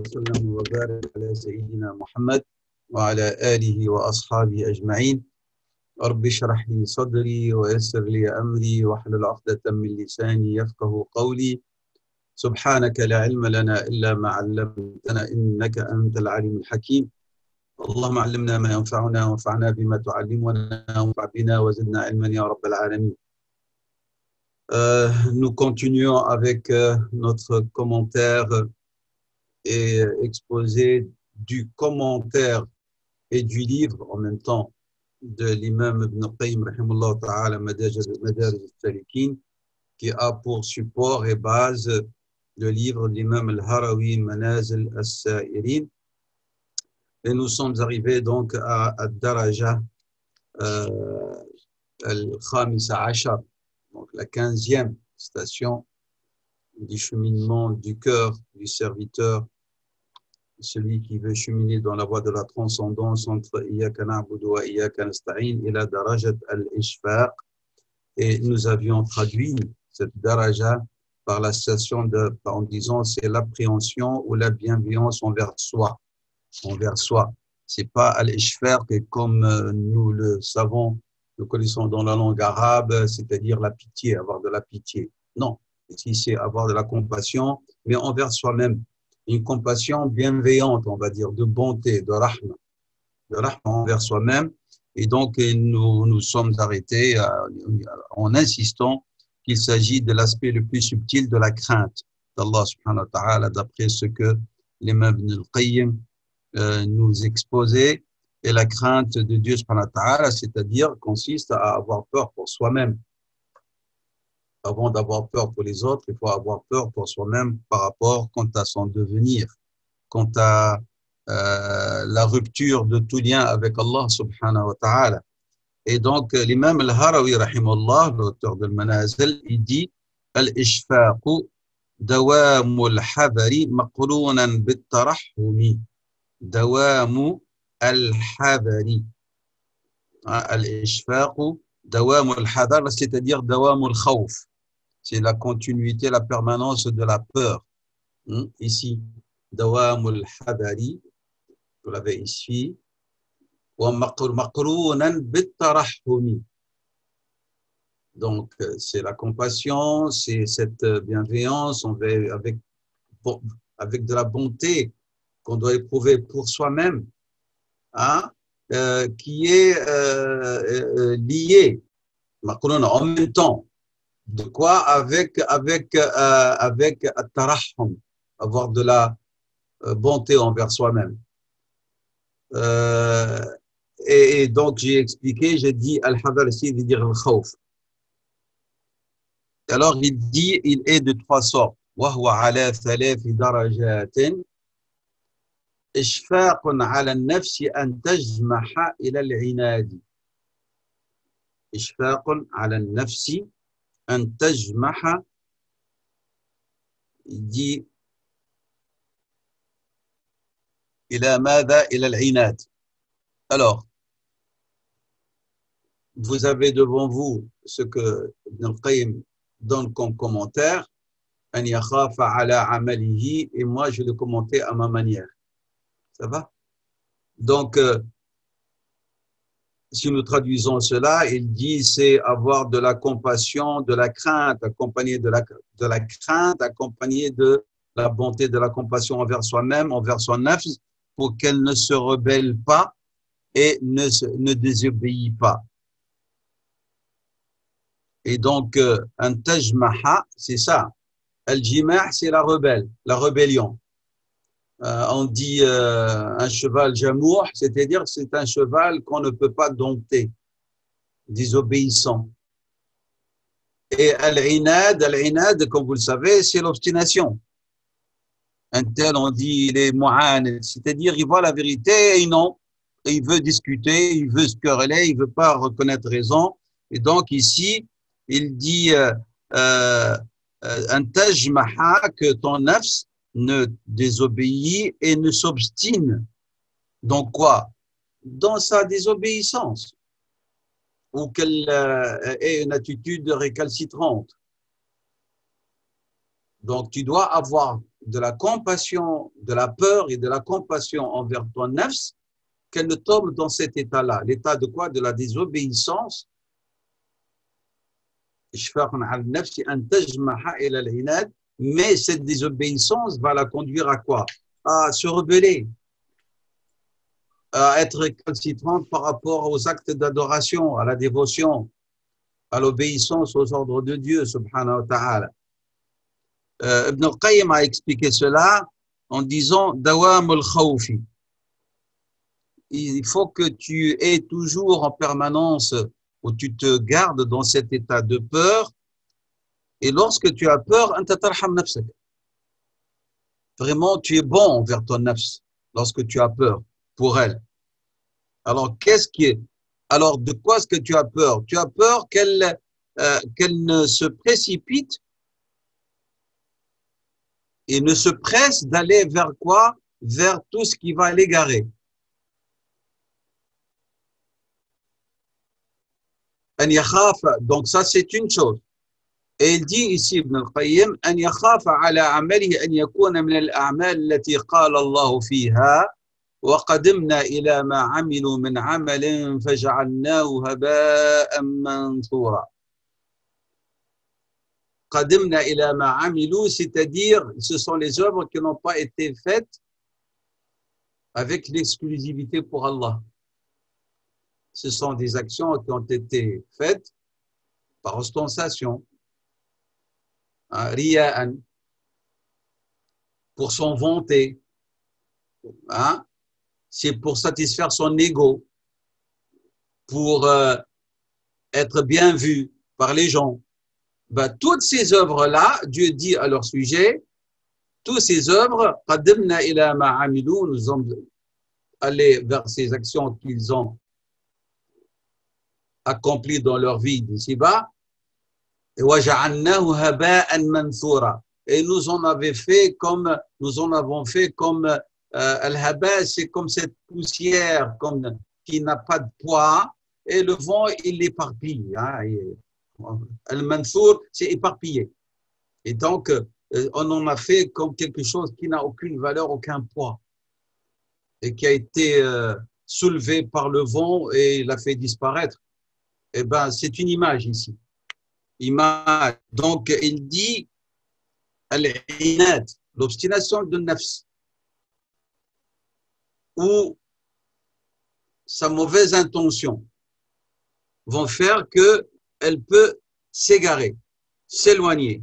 وسلم وبارك على سيدنا محمد وعلى آله وأصحابه أجمعين. رب اشرح لي صدري ويسر لي أمري واحلل عقدة من لساني يفقه قولي. سبحانك لا علم لنا إلا ما علمتنا إنك أنت العليم الحكيم. اللهم علمنا ما ينفعنا وانفعنا بما تعلمنا وانفع بنا وزدنا علما يا رب العالمين. Nous continuons avec notre commentaire et exposé du commentaire et du livre en même temps de l'imam Ibn Qayyim rahimahullah ta'ala Madarij al-Salikin, qui a pour support et base le livre de l'imam al-Harawi Manazil al-Sa'irin. Et nous sommes arrivés donc à Daraja al-Khamisa Ashar, donc la 15e station du cheminement du cœur du serviteur, celui qui veut cheminer dans la voie de la transcendance entre Iyyaka na'budu wa Iyyaka nasta'in et la Darajat al-Ishfaq. Et nous avions traduit cette Daraja par la station en disant c'est l'appréhension ou la bienveillance envers soi. Envers soi. C'est pas al-Ishfaq comme nous le savons, nous connaissons dans la langue arabe, c'est-à-dire la pitié, avoir de la pitié. Non, ici c'est avoir de la compassion, mais envers soi-même. Une compassion bienveillante, on va dire, de bonté, de rahma envers soi-même. Et donc, nous sommes arrêtés en insistant qu'il s'agit de l'aspect le plus subtil de la crainte d'Allah subhanahu wa ta'ala, d'après ce que l'imam Ibn al-Qayyim nous exposait. Et la crainte de Dieu subhanahu wa ta'ala, c'est-à-dire, consiste à avoir peur pour soi-même. Avant d'avoir peur pour les autres, il faut avoir peur pour soi-même par rapport quant à son devenir, quant à la rupture de tout lien avec Allah subhanahu wa ta'ala. Et donc, l'imam al-Harawi, rahimahullah, l'auteur de Manazil, il dit Al-Ishfaqu dawamu al-hadari maqrunan bit-tarahhumi. Dawamu al-hadari. Al-Ishfaqu dawamu al-hadar, c'est-à-dire dawamu al-khawf. C'est la continuité, la permanence de la peur. Ici, dawamul hadari, vous l'avez ici, wa maqrunan bit-tarahhumi. Donc, c'est la compassion, c'est cette bienveillance avec de la bonté qu'on doit éprouver pour soi-même, hein, qui est liée, maqrunan, en même temps. De quoi? Avec at-tarahhum, avoir de la bonté envers soi-même. Et donc, j'ai expliqué, j'ai dit al-hadar ici veut dire al-khawf. Alors, il dit, il est de trois sortes. وهو على ثلاث درجات إشفاق على النفس أن تجمح إلى العناد. إشفاق على النفس أن تجمح, il dit إلى ماذا؟ إلى العناد. Alors, vous avez devant vous ce que Ibn al-Qayyim donne comme commentaire, أن يخاف على عمله, et moi je le commentais à ma manière. Ça va? Donc, si nous traduisons cela, il dit c'est avoir de la compassion, de la crainte, accompagné de la crainte, accompagné de la bonté, de la compassion envers soi-même, envers son nafs, pour qu'elle ne se rebelle pas et ne désobéit pas. Et donc, un tajmaha, c'est ça. Al-jimah, c'est la rébellion. On dit un cheval jamour, c'est-à-dire que c'est un cheval qu'on ne peut pas dompter, désobéissant. Et al-inad, comme vous le savez, c'est l'obstination. Un tel, on dit, il est mu'anid, c'est-à-dire il voit la vérité et non, il veut discuter, il veut se quereller, il ne veut pas reconnaître raison. Et donc ici, il dit un tajmaha, que ton nafs ne désobéit et ne s'obstine. Donc quoi? Dans sa désobéissance, ou qu'elle ait une attitude récalcitrante. Donc tu dois avoir de la compassion, de la peur et de la compassion envers ton nafs, qu'elle ne tombe dans cet état-là. L'état de quoi? De la désobéissance. Mais cette désobéissance va la conduire à quoi? À se rebeller, à être récalcitrante par rapport aux actes d'adoration, à la dévotion, à l'obéissance aux ordres de Dieu, subhanahu wa ta'ala. Ibn al-Qayyim a expliqué cela en disant dawam al-khawfi. Il faut que tu aies toujours en permanence, où tu te gardes dans cet état de peur. Et lorsque tu as peur, vraiment, tu es bon envers ton nafs lorsque tu as peur pour elle. Alors, alors, de quoi est-ce que tu as peur? Tu as peur qu'elle ne se précipite et ne se presse d'aller vers quoi? Vers tout ce qui va l'égarer. Donc ça, c'est une chose. Et il dit ici, Ibn al-Qayyim, أن يخاف على عمله أن يكون من الأعمال التي قال الله فيها وقدمنا إلى ما عملوا من عمل فجعلناه هباء منثورا. قدمنا إلى ما عملوا, c'est-à-dire, ce sont les œuvres qui n'ont pas été faites avec l'exclusivité pour Allah. Ce sont des actions qui ont été faites par ostentation, riya'an, pour s'en vanter, c'est pour satisfaire son ego, pour être bien vu par les gens. Toutes ces œuvres-là, Dieu dit à leur sujet, toutes ces œuvres, qadimna ila ma amilu, nous sommes allés vers ces actions qu'ils ont accomplies dans leur vie d'ici-bas, et waja'alnahu haba'an manthura. Et nous en avons fait comme al-haba, c'est comme cette poussière qui n'a pas de poids, et le vent, il l'éparpille. Al-manthur, c'est éparpillé. Et donc, on en a fait comme quelque chose qui n'a aucune valeur, aucun poids, et qui a été soulevé par le vent et l'a fait disparaître. Eh ben, c'est une image ici. Image. Donc, il dit al-inad, l'obstination de nafs, ou sa mauvaise intention vont faire qu'elle peut s'égarer, s'éloigner.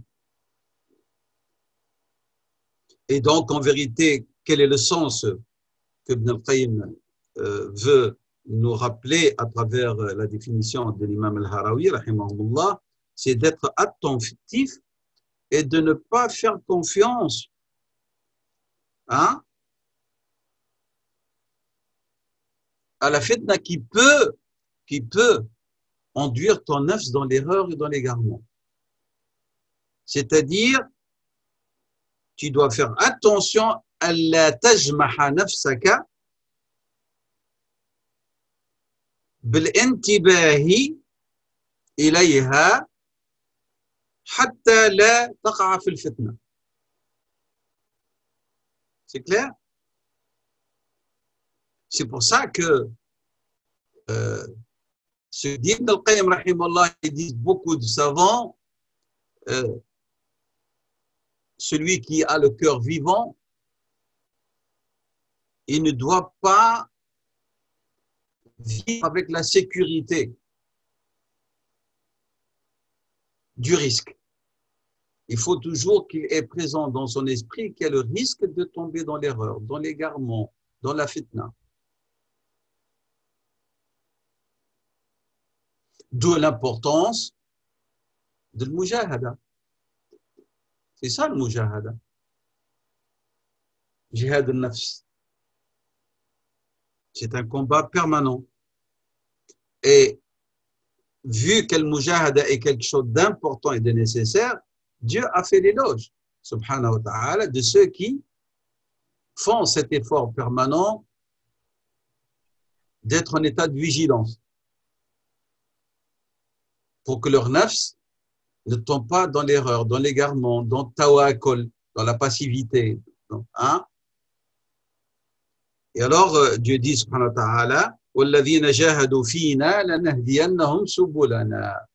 Et donc, en vérité, quel est le sens que Ibn al-Qayyim veut nous rappeler à travers la définition de l'imam al-Harawi, rahimahullah, c'est d'être attentif et de ne pas faire confiance à la fitna qui peut enduire ton nafs dans l'erreur et dans l'égarement. C'est-à-dire, tu dois faire attention à la tajmaha nafsaka بالانتباه إليها حتى لا تقع في الفتنة. C'est clair? C'est pour ça que ce Ibn al-Qayyim rahimahullah, ils disent beaucoup de savants, celui qui a le cœur vivant, il ne doit pas vivre avec la sécurité du risque. Il faut toujours qu'il ait présent dans son esprit qu'il y a le risque de tomber dans l'erreur, dans l'égarement, dans la fitna. D'où l'importance de l'mujahada. C'est ça le mujahada. Jihad al-nafs. C'est un combat permanent. Et vu que le mujahada est quelque chose d'important et de nécessaire, Dieu a fait l'éloge, subhanahu wa ta'ala, de ceux qui font cet effort permanent d'être en état de vigilance pour que leur nafs ne tombe pas dans l'erreur, dans l'égarement, dans le tawakkul, dans la passivité. Hein? Et alors, Dieu dit, subhanahu wa ta'ala, وَالَّذِينَ جَاهَدُوا فِينَا لَنَهْدِيَنَّهُمْ سُبُلَنَا.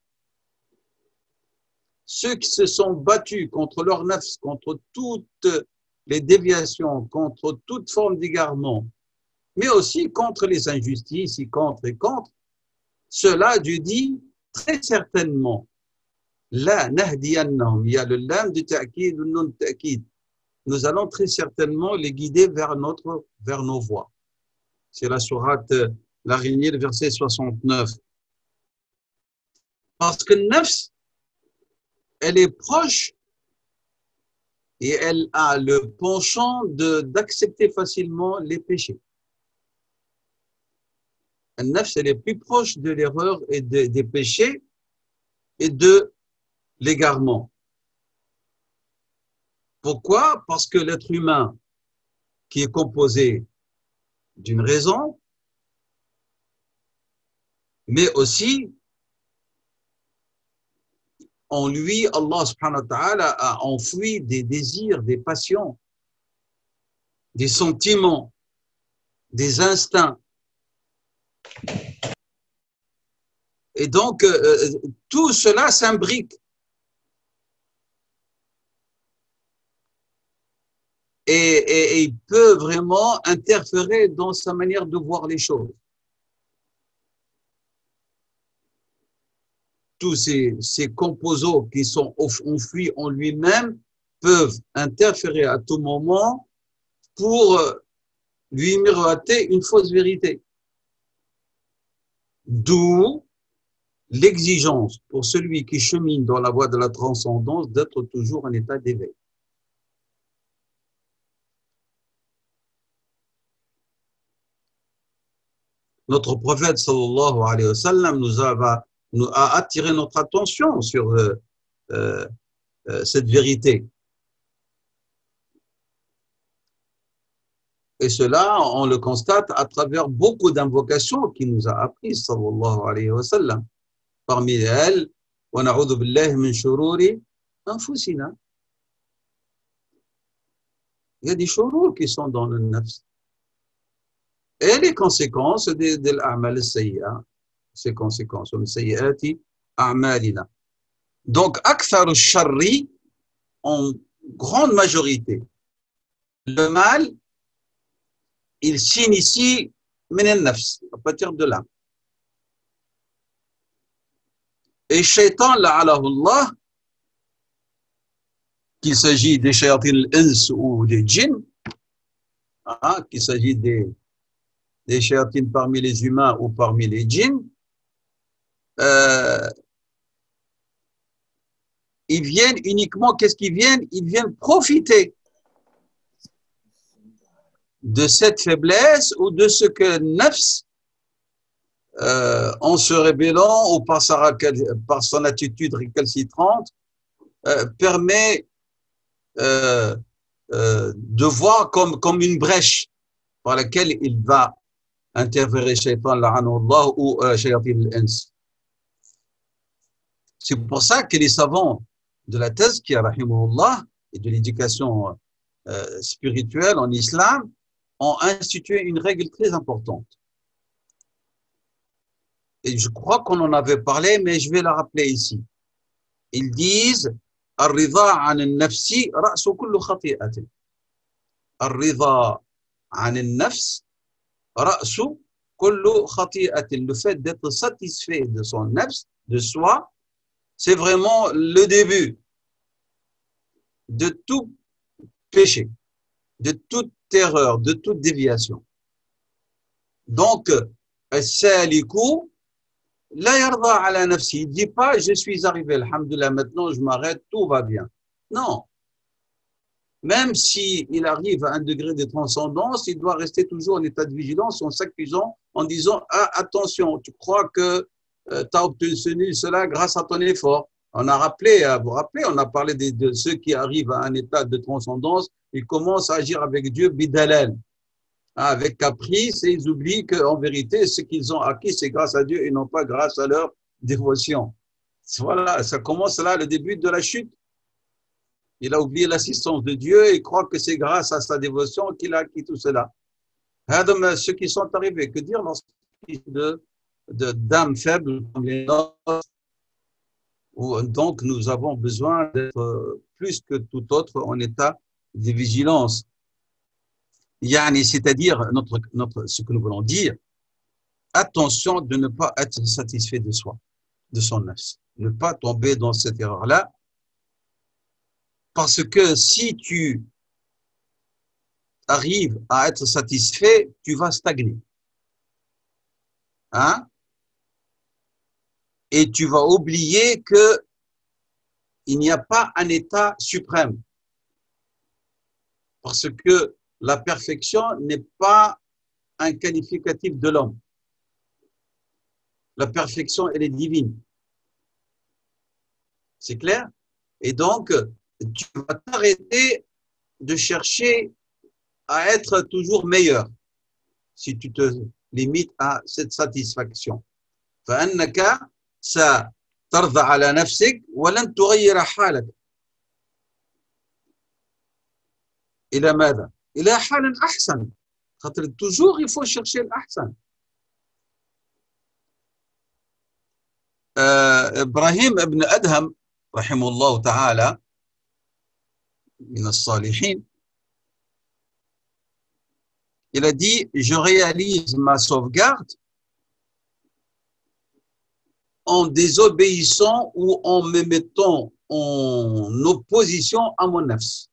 Ceux qui se sont battus contre leur nafs, contre toutes les déviations, contre toute forme d'égarement, mais aussi contre les injustices, et contre, cela, Dieu dit, très certainement, la nahdiyannahum, il y a le lam du ta'kid, le non ta'kid. Nous allons très certainement les guider vers nos voies. C'est la sourate l'araignée, le verset 69. Parce que nafs, elle est proche et elle a le penchant d'accepter facilement les péchés. La nafs, elle est plus proche de l'erreur et des péchés et de l'égarement. Pourquoi? Parce que l'être humain, qui est composé d'une raison, mais aussi en lui, Allah subhanahu wa ta'ala a enfoui des désirs, des passions, des sentiments, des instincts. Et donc, tout cela s'imbrique. Et il peut vraiment interférer dans sa manière de voir les choses. Tous ces composants qui sont enfouis en lui-même peuvent interférer à tout moment pour lui miroiter une fausse vérité. D'où l'exigence pour celui qui chemine dans la voie de la transcendance d'être toujours en état d'éveil. Notre prophète sallallahu alayhi wa sallam nous a attiré notre attention sur cette vérité. Et cela, on le constate à travers beaucoup d'invocations qu'il nous a apprises, sallallahu alayhi wa sallam. Parmi elles, wa na'udhu billahi min shururi anfusina. Il y a des shururs qui sont dans le nafs. Et les conséquences de l'a'mal sayyi'a, ces conséquences, sayyi'ati a'malina. Donc, akthar al-sharri, en grande majorité, le mal, il s'initie min al-nafs, à partir de là. Et shaitan, la'alahullah, qu'il s'agit des shayatin al-ins ou des djinns, hein, qu'il s'agit des shayatin parmi les humains ou parmi les djinns, ils viennent uniquement, qu'est-ce qu'ils viennent? Ils viennent profiter de cette faiblesse ou de ce que nafs, en se rébellant ou par son attitude récalcitrante, permet de voir comme une brèche par laquelle il va interférer shaitan la'anullah ou shayatin al-ins. C'est pour ça que les savants de la tazkiya rahimahullah et de l'éducation spirituelle en islam ont institué une règle très importante. Et je crois qu'on en avait parlé, mais je vais la rappeler ici. Ils disent الرضا عن النفس رأس كل خطيئة. الرضا عن النفس رأس كل خطيئة. Le fait d'être satisfait de son nafs, de soi, c'est vraiment le début de tout péché, de toute erreur, de toute déviation. Donc, as-saliku la yarda ala nafsi. Il ne dit pas, je suis arrivé, alhamdoulilah, maintenant je m'arrête, tout va bien. Non. Même s'il arrive à un degré de transcendance, il doit rester toujours en état de vigilance en s'accusant, en disant, ah, attention, tu crois que tu as obtenu cela grâce à ton effort. On a rappelé, vous vous rappelez, on a parlé de ceux qui arrivent à un état de transcendance, ils commencent à agir avec Dieu bidalal, avec caprice, et ils oublient qu'en vérité, ce qu'ils ont acquis, c'est grâce à Dieu et non pas grâce à leur dévotion. Voilà, ça commence là, le début de la chute. Il a oublié l'assistance de Dieu et croit que c'est grâce à sa dévotion qu'il a acquis tout cela. Ceux qui sont arrivés, que dire lorsqu'il d'âmes faibles comme les nôtres, où donc nous avons besoin d'être plus que tout autre en état de vigilance. C'est-à-dire, ce que nous voulons dire, attention de ne pas être satisfait de soi, de son nafs. Ne pas tomber dans cette erreur-là, parce que si tu arrives à être satisfait, tu vas stagner. Hein? Et tu vas oublier que il n'y a pas un état suprême. Parce que la perfection n'est pas un qualificatif de l'homme. La perfection, elle est divine. C'est clair? Et donc, tu vas t'arrêter de chercher à être toujours meilleur si tu te limites à cette satisfaction. فأنك سترضى على نفسك ولن تغير حالك. إلى ماذا؟ إلى حال أحسن. toujours il faut chercher l'ahsan. إبراهيم ابن أدهم رحمه الله تعالى من الصالحين, il a dit, je réalise ma sauvegarde en désobéissant ou en me mettant en opposition à mon nafs.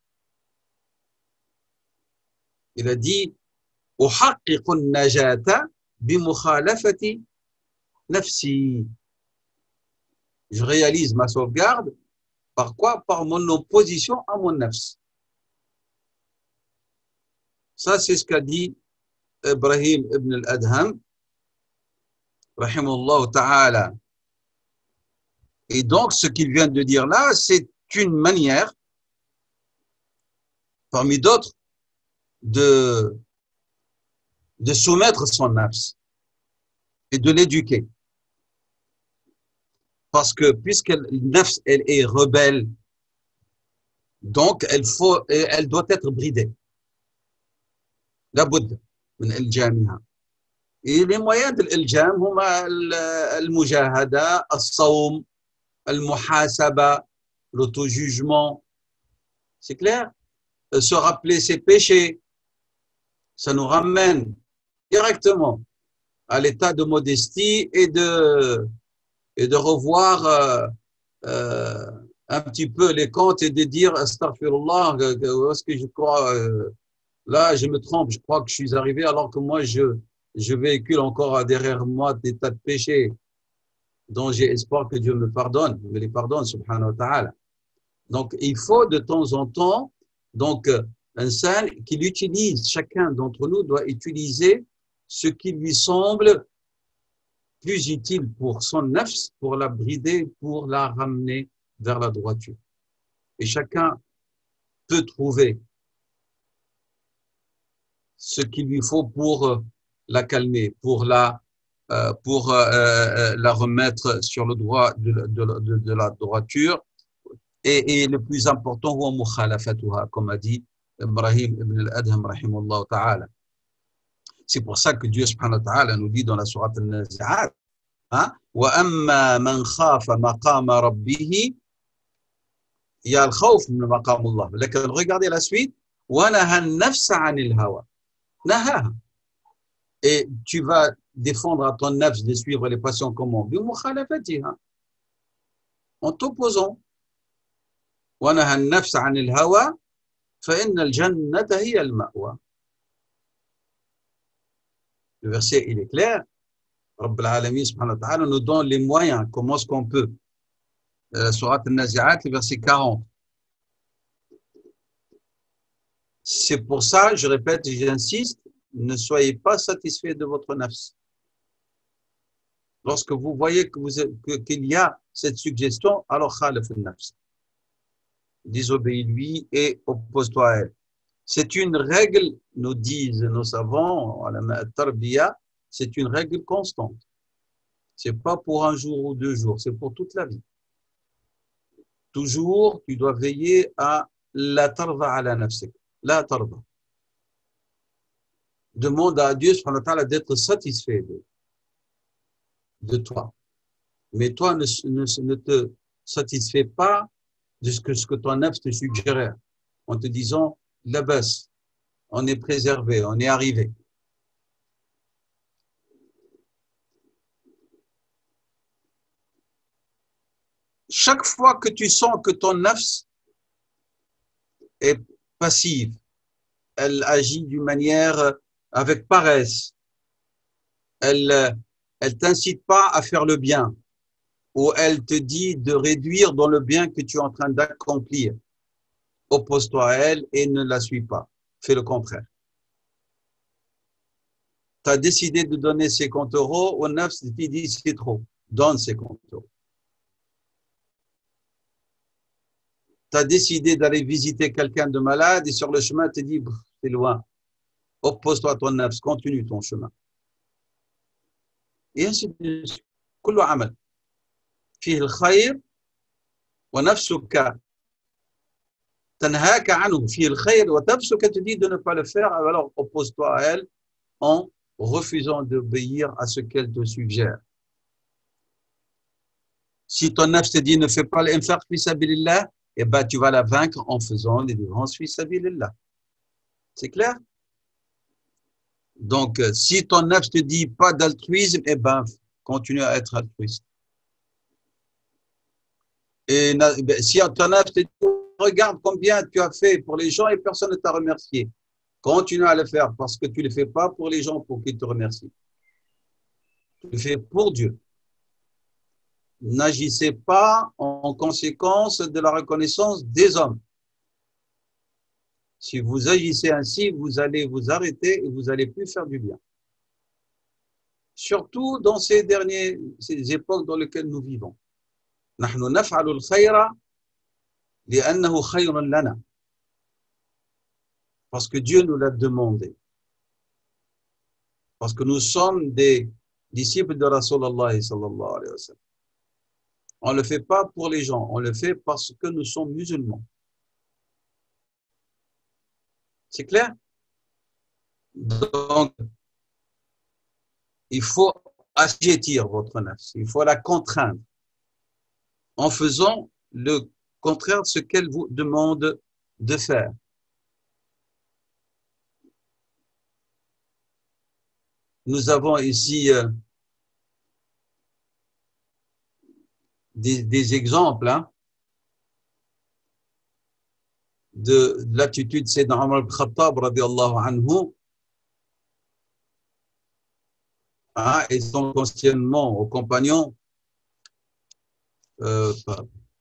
Il a dit, أحقق النجاة بمخالفة نفسي. Je réalise ma sauvegarde par quoi? Par mon opposition à mon nafs. Ça, c'est ce qu'a dit Ibrahim ibn al-Adham, rahimahullah ta'ala. Et donc, ce qu'il vient de dire là, c'est une manière, parmi d'autres, de soumettre son nafs et de l'éduquer. Parce que puisque le nafs, elle est rebelle, donc elle doit être bridée. لابد من إلجامها. Et les moyens de l'ilجام هما المجاهدة, الصوم, المحاسبة, l'auto-jugement. C'est clair? Se rappeler ses péchés, ça nous ramène directement à l'état de modestie et de revoir un petit peu les comptes et de dire astaghfirullah, est-ce que je crois là je me trompe, je crois que je suis arrivé alors que moi je véhicule encore derrière moi des tas de péchés dont j'ai espoir que Dieu me pardonne, me les pardonne subhanahu wa ta'ala. Donc il faut de temps en temps, donc un saint qu'il utilise, chacun d'entre nous doit utiliser ce qui lui semble plus utile pour son nafs, pour la brider, pour la ramener vers la droiture. Et chacun peut trouver ce qu'il lui faut pour la calmer, pour la remettre sur le droit de la droiture. Et le plus important, comme a dit Ibrahim ibn al-Adham, rahimahullah ta'ala. C'est pour ça que Dieu subhanahu wa ta'ala nous dit dans la sourate Al-Nazi'at, وَأَمَّا مَنْ خَافَ مَقَامَ رَبِّهِ, il y a le khawf min maqam Allah. Regardez la suite, وَنَهَا النَّفْسَ عَنِ الْهَوَى. Nahaha. Et tu vas défendre à ton nafs de suivre les passions comment? En t'opposant. وَنَهَا النَّفْسَ عَنِ الْهَوَى فَإِنَّ الْجَنَّةَ هِيَ الْمَأْوَى. Le verset, il est clair. Rabb al-Alamin subhanahu wa ta'ala nous donne les moyens, comment est-ce qu'on peut. Surat al-Nazi'at, le verset 40. C'est pour ça, je répète et j'insiste, ne soyez pas satisfait de votre nafs. Lorsque vous voyez qu'il y a cette suggestion, alors khalif al-nafs. Désobéis-lui et oppose-toi à elle. C'est une règle, nous disent nos savants, c'est une règle constante. C'est pas pour un jour ou 2 jours, c'est pour toute la vie. Toujours, tu dois veiller à لا ترضى على نفسك. لا ترضى. Demande à Dieu subhanahu wa ta'ala d'être satisfait de toi. Mais toi, ne te satisfais pas de ce que ton nefs te suggérait en te disant, la baisse, on est préservé, on est arrivé. Chaque fois que tu sens que ton nefs est passive, elle agit d'une manière avec paresse, elle t'incite pas à faire le bien, ou elle te dit de réduire dans le bien que tu es en train d'accomplir. Oppose-toi à elle et ne la suis pas. Fais le contraire. Tu as décidé de donner 50 €, au nefs te dit c'est trop, donne 50 €. Tu as décidé d'aller visiter quelqu'un de malade et sur le chemin te dit c'est loin. Oppose-toi à ton nefs, continue ton chemin. Et ainsi de suite. كل عمل فيه الخير ونفسك تنهاك عنه فيه الخير وتنفسك te dit de ne pas le faire, alors oppose-toi à elle en refusant d'obéir à ce qu'elle te suggère. Si ton nefs te dit ne fais pas l'infaq fi sabilillah, eh ben tu vas la vaincre en faisant les délivrance fi sabilillah. C'est clair? Donc si ton nefs te dit pas d'altruisme, eh ben continue à être altruiste. Et si ton nefs te dit regarde combien tu as fait pour les gens et personne ne t'a remercié, continue à le faire parce que tu ne le fais pas pour les gens pour qu'ils te remercient. Tu le fais pour Dieu. N'agissez pas en conséquence de la reconnaissance des hommes. Si vous agissez ainsi, vous allez vous arrêter et vous n'allez plus faire du bien. Surtout dans ces époques dans lesquelles nous vivons. نحن نفعل الخير لأنه خير لنا. Parce que Dieu nous l'a demandé. Parce que nous sommes des disciples de Rasulallah sallallahu alayhi wa sallam. On ne le fait pas pour les gens, on le fait parce que nous sommes musulmans. C'est clair? Donc, il faut assujettir votre nefs, il faut la contraindre en faisant le contraire de ce qu'elle vous demande de faire. Nous avons ici des exemples de l'attitude de Sayyidina Omar ibn Khattab radiyallahu anhu et son questionnement aux compagnons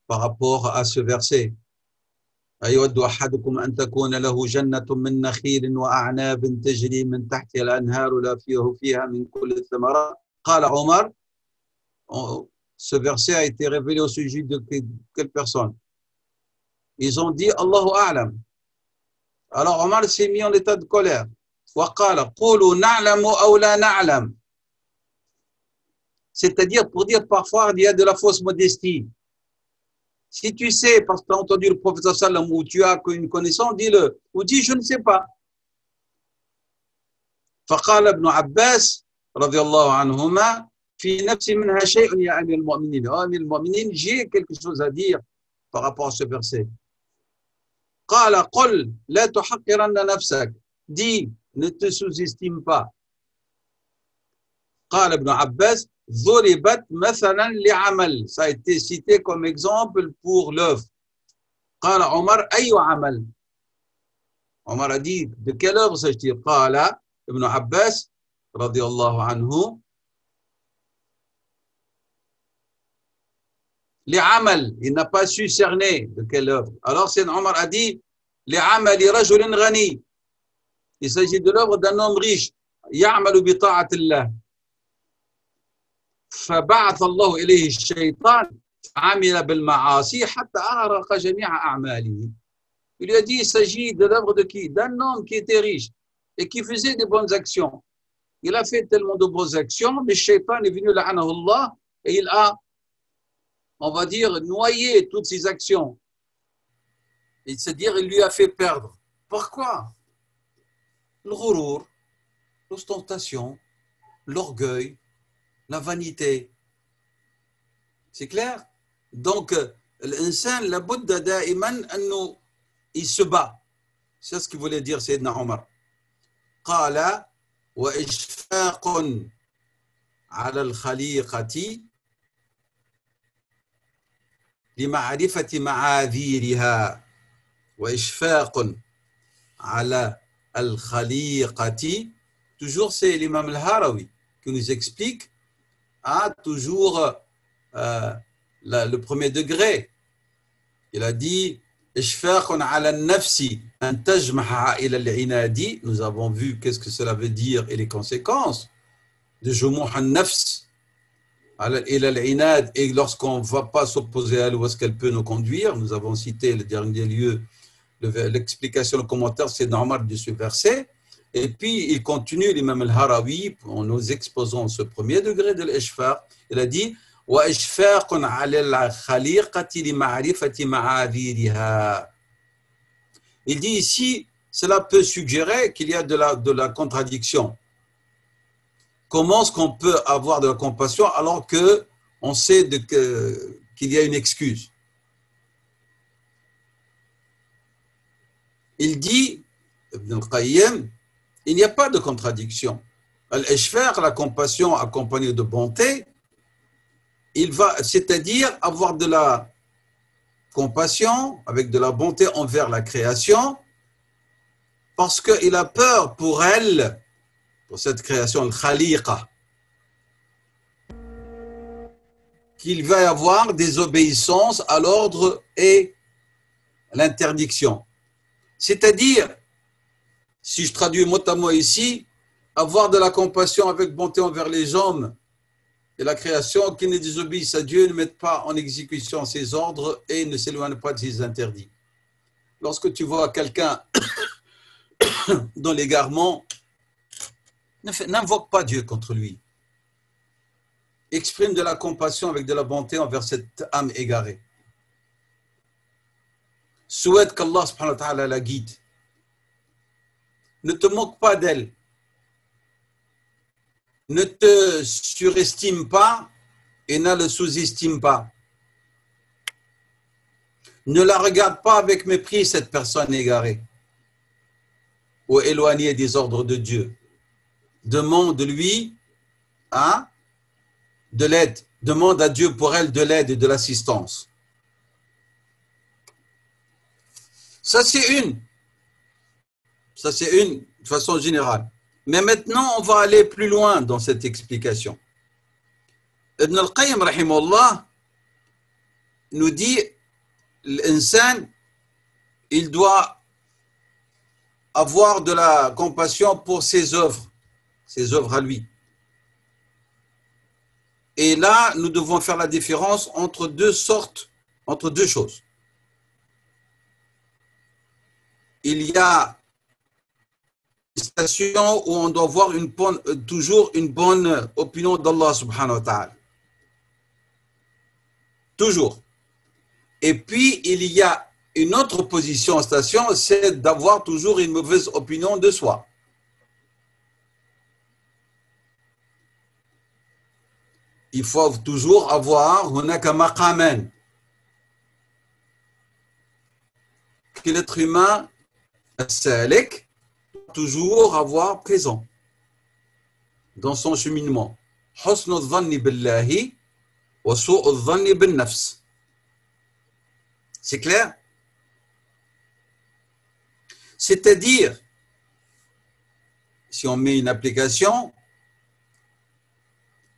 par rapport à ce verset. أيود أحدكم أن تكون له جنة من نخيل وأعناب تجري من تحتها الأنهار لا فيها من كل الثمرات قال عمر. Ce verset a été révélé au sujet de quelle personne? Ils ont dit Allahu A'lam. Alors Omar s'est mis en état de colère. وقال قولوا نعلم أو لا نعلم. C'est-à-dire pour dire parfois il y a de la fausse modestie. Si tu sais, parce que tu as entendu le prophète sallam ou tu as une connaissance, dis-le. Ou dis je ne sais pas. فقال ابن عباس رضي الله عنهما في نفسي منها شيء يا أمير المؤمنين. Oh, أمير المؤمنين, j'ai quelque chose à dire par rapport à ce verset. قال قل لا تحقرن نفسك. Dis, ne te sous-estime pas. قال ابن عباس ضربت مثلا لعمل. Ça a été cité comme exemple pour l'œuvre. قال عمر أي عمل. Omar a dit de quelle œuvre s'agit-il? قال ابن عباس رضي الله عنه لعمل. Il n'a pas su cerner de quelle œuvre. Alors c'est Omar a dit لعمل رجل غني. Il s'agit de l'œuvre d'un homme riche. يعمل بطاعة الله. فبعث الله إليه الشيطان عمل بالمعاصي حتى أغرق جميع أعماله. Il lui a dit il s'agit de l'œuvre de qui? D'un homme qui était riche et qui faisait de bonnes actions. Il a fait tellement de bonnes actions, mais le shaitan est venu la'anahullah et il a, on va dire, noyé toutes ses actions. Et c'est-à-dire, il lui a fait perdre. Pourquoi? Le ghurur, l'ostentation, l'orgueil, la vanité. C'est clair? Donc, l'insan, la Bouddha da'iman, il se bat. C'est ce qu'il voulait dire Sayyidina Omar. قال وإشفاق على الخليقة لمعرفة معاذيرها وإشفاق على الخليقة. Toujours c'est l'imam al-Harawi qui nous explique toujours le premier degré. Il a dit إشفاق على النفس أن تجمعها إلى العناد. Nous avons vu qu'est-ce que cela veut dire et les conséquences de جموح النفس إلى العناد. Et lorsqu'on ne va pas s'opposer à elle, où est-ce qu'elle peut nous conduire? Nous avons cité le dernier lieu, l'explication, le commentaire, c'est normal de ce verset. Et puis il continue, l'imam al-Harawi, en nous exposant ce premier degré de l'ishfaq. Il a dit وإشفاق على الخليقة لمعرفة معاذيرها. Il dit ici, cela peut suggérer qu'il y a de la contradiction. Comment est-ce qu'on peut avoir de la compassion alors qu'on sait qu'il y a une excuse? Il dit, Ibn al-Qayyim, il n'y a pas de contradiction. Al-ishfaq, la compassion accompagnée de bonté, c'est-à-dire avoir de la compassion, avec de la bonté envers la création, parce qu'il a peur pour elle, pour cette création, le khaliqa, qu'il va y avoir des obéissances à l'ordre et l'interdiction. C'est-à-dire, si je traduis mot à mot ici, avoir de la compassion avec bonté envers les hommes et la création, qui ne désobéissent à Dieu, ne mettent pas en exécution ses ordres et ne s'éloignent pas de ses interdits. Lorsque tu vois quelqu'un dans l'égarement, n'invoque pas Dieu contre lui. Exprime de la compassion avec de la bonté envers cette âme égarée. Souhaite qu'Allah subhanahu wa ta'ala la guide. Ne te moque pas d'elle. Ne te surestime pas et ne le sous-estime pas. Ne la regarde pas avec mépris, cette personne égarée ou éloignée des ordres de Dieu. Demande-lui de l'aide. Demande à Dieu pour elle de l'aide et de l'assistance. Ça, c'est une de façon générale. Mais maintenant, on va aller plus loin dans cette explication. Ibn al-Qayyim, rahimahullah, nous dit l'insan, il doit avoir de la compassion pour ses œuvres à lui. Et là, nous devons faire la différence entre deux choses. Il y a une station où on doit avoir toujours une bonne opinion d'Allah subhanahu wa ta'ala. Toujours. Et puis, il y a une autre position en station, c'est d'avoir toujours une mauvaise opinion de soi. Il faut toujours avoir hunaka maqaman. Que l'être humain salik toujours avoir présent dans son cheminement. Husnu dhanni billahi wa su'u dhanni bin nafs. C'est clair? C'est-à-dire, si on met une application,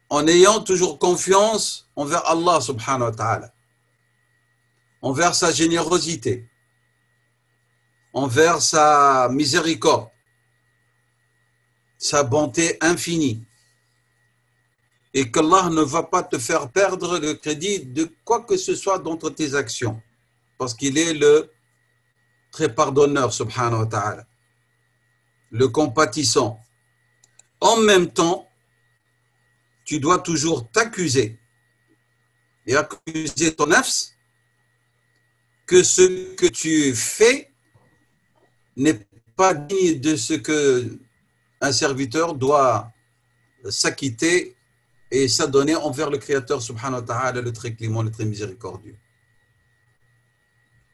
en ayant toujours confiance envers Allah subhanahu wa ta'ala, envers sa générosité, envers sa miséricorde, sa bonté infinie, et qu'Allah ne va pas te faire perdre le crédit de quoi que ce soit d'entre tes actions, parce qu'il est le très pardonneur subhanahu wa ta'ala, le compatissant. En même temps, tu dois toujours t'accuser et accuser ton nafs que ce que tu fais n'est pas digne de ce que un serviteur doit s'acquitter et s'adonner envers le Créateur subhanahu wa ta'ala, le très clément, le très miséricordieux.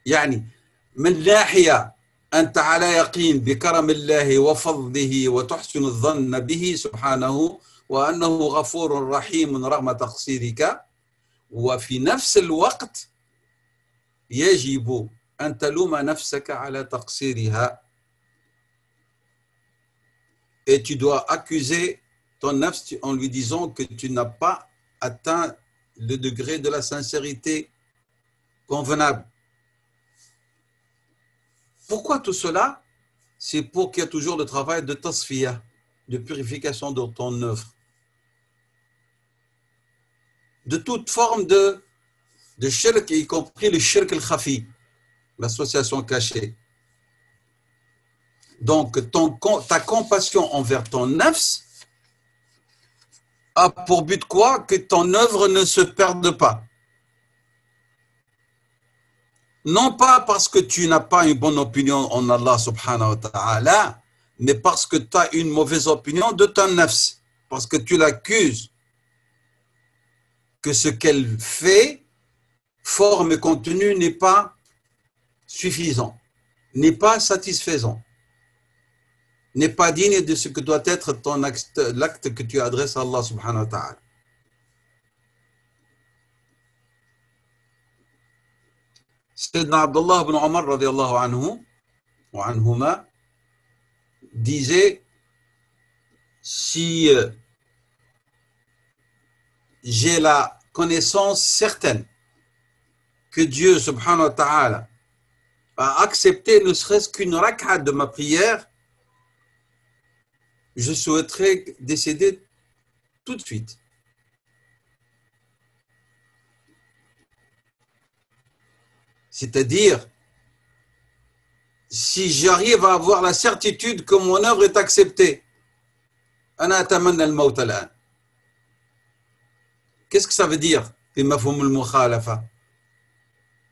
يعني من ناحية أنت على يقين بكرم الله وفضله وتحسن الظن به سبحانه وأنه غفور رحيم رغم تقصيرك، وفي نفس الوقت يجب أن تلوم نفسك على تقصيرها. Et tu dois accuser ton nafs en lui disant que tu n'as pas atteint le degré de la sincérité convenable. Pourquoi tout cela? C'est pour qu'il y ait toujours le travail de tasfiya, de purification de ton œuvre. De toute forme de shirk, y compris le shirk al-khafi, l'association cachée. Donc, ta compassion envers ton nafs a pour but quoi? Que ton œuvre ne se perde pas. Non pas parce que tu n'as pas une bonne opinion en Allah subhanahu wa ta'ala, mais parce que tu as une mauvaise opinion de ton nafs, parce que tu l'accuses que ce qu'elle fait, forme et contenu, n'est pas suffisant, n'est pas satisfaisant, n'est pas digne de ce que doit être l'acte que tu adresses à Allah subhanahu wa ta'ala. Sayyidina Abdullah ibn Omar radiallahu anhu wa anhuma disait: si j'ai la connaissance certaine que Dieu subhanahu wa ta'ala a accepté ne serait-ce qu'une rak'a de ma prière, je souhaiterais décéder tout de suite. C'est-à-dire, si j'arrive à avoir la certitude que mon œuvre est acceptée, ana atamanna al-maut al-an. Qu'est-ce que ça veut dire?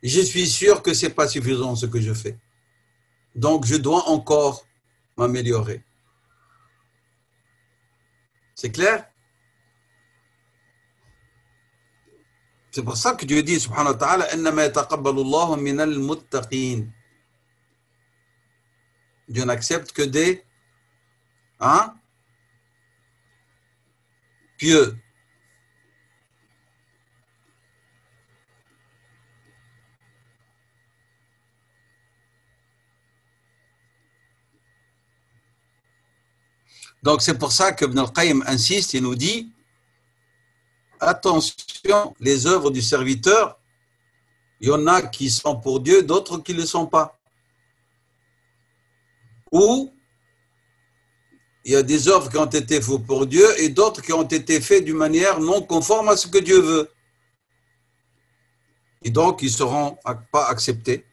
Je suis sûr que ce n'est pas suffisant ce que je fais. Donc, je dois encore m'améliorer. C'est clair? C'est pour ça que Dieu dit, subhanahu wa ta'ala, innama yataqabbalu Allahu minal muttaqin. Dieu n'accepte que des pieux. Donc c'est pour ça que Ibn al-Qayyim insiste et nous dit: attention, les œuvres du serviteur, il y en a qui sont pour Dieu, d'autres qui ne le sont pas. Ou il y a des œuvres qui ont été faites pour Dieu et d'autres qui ont été faites d'une manière non conforme à ce que Dieu veut. Et donc, ils ne seront pas acceptés.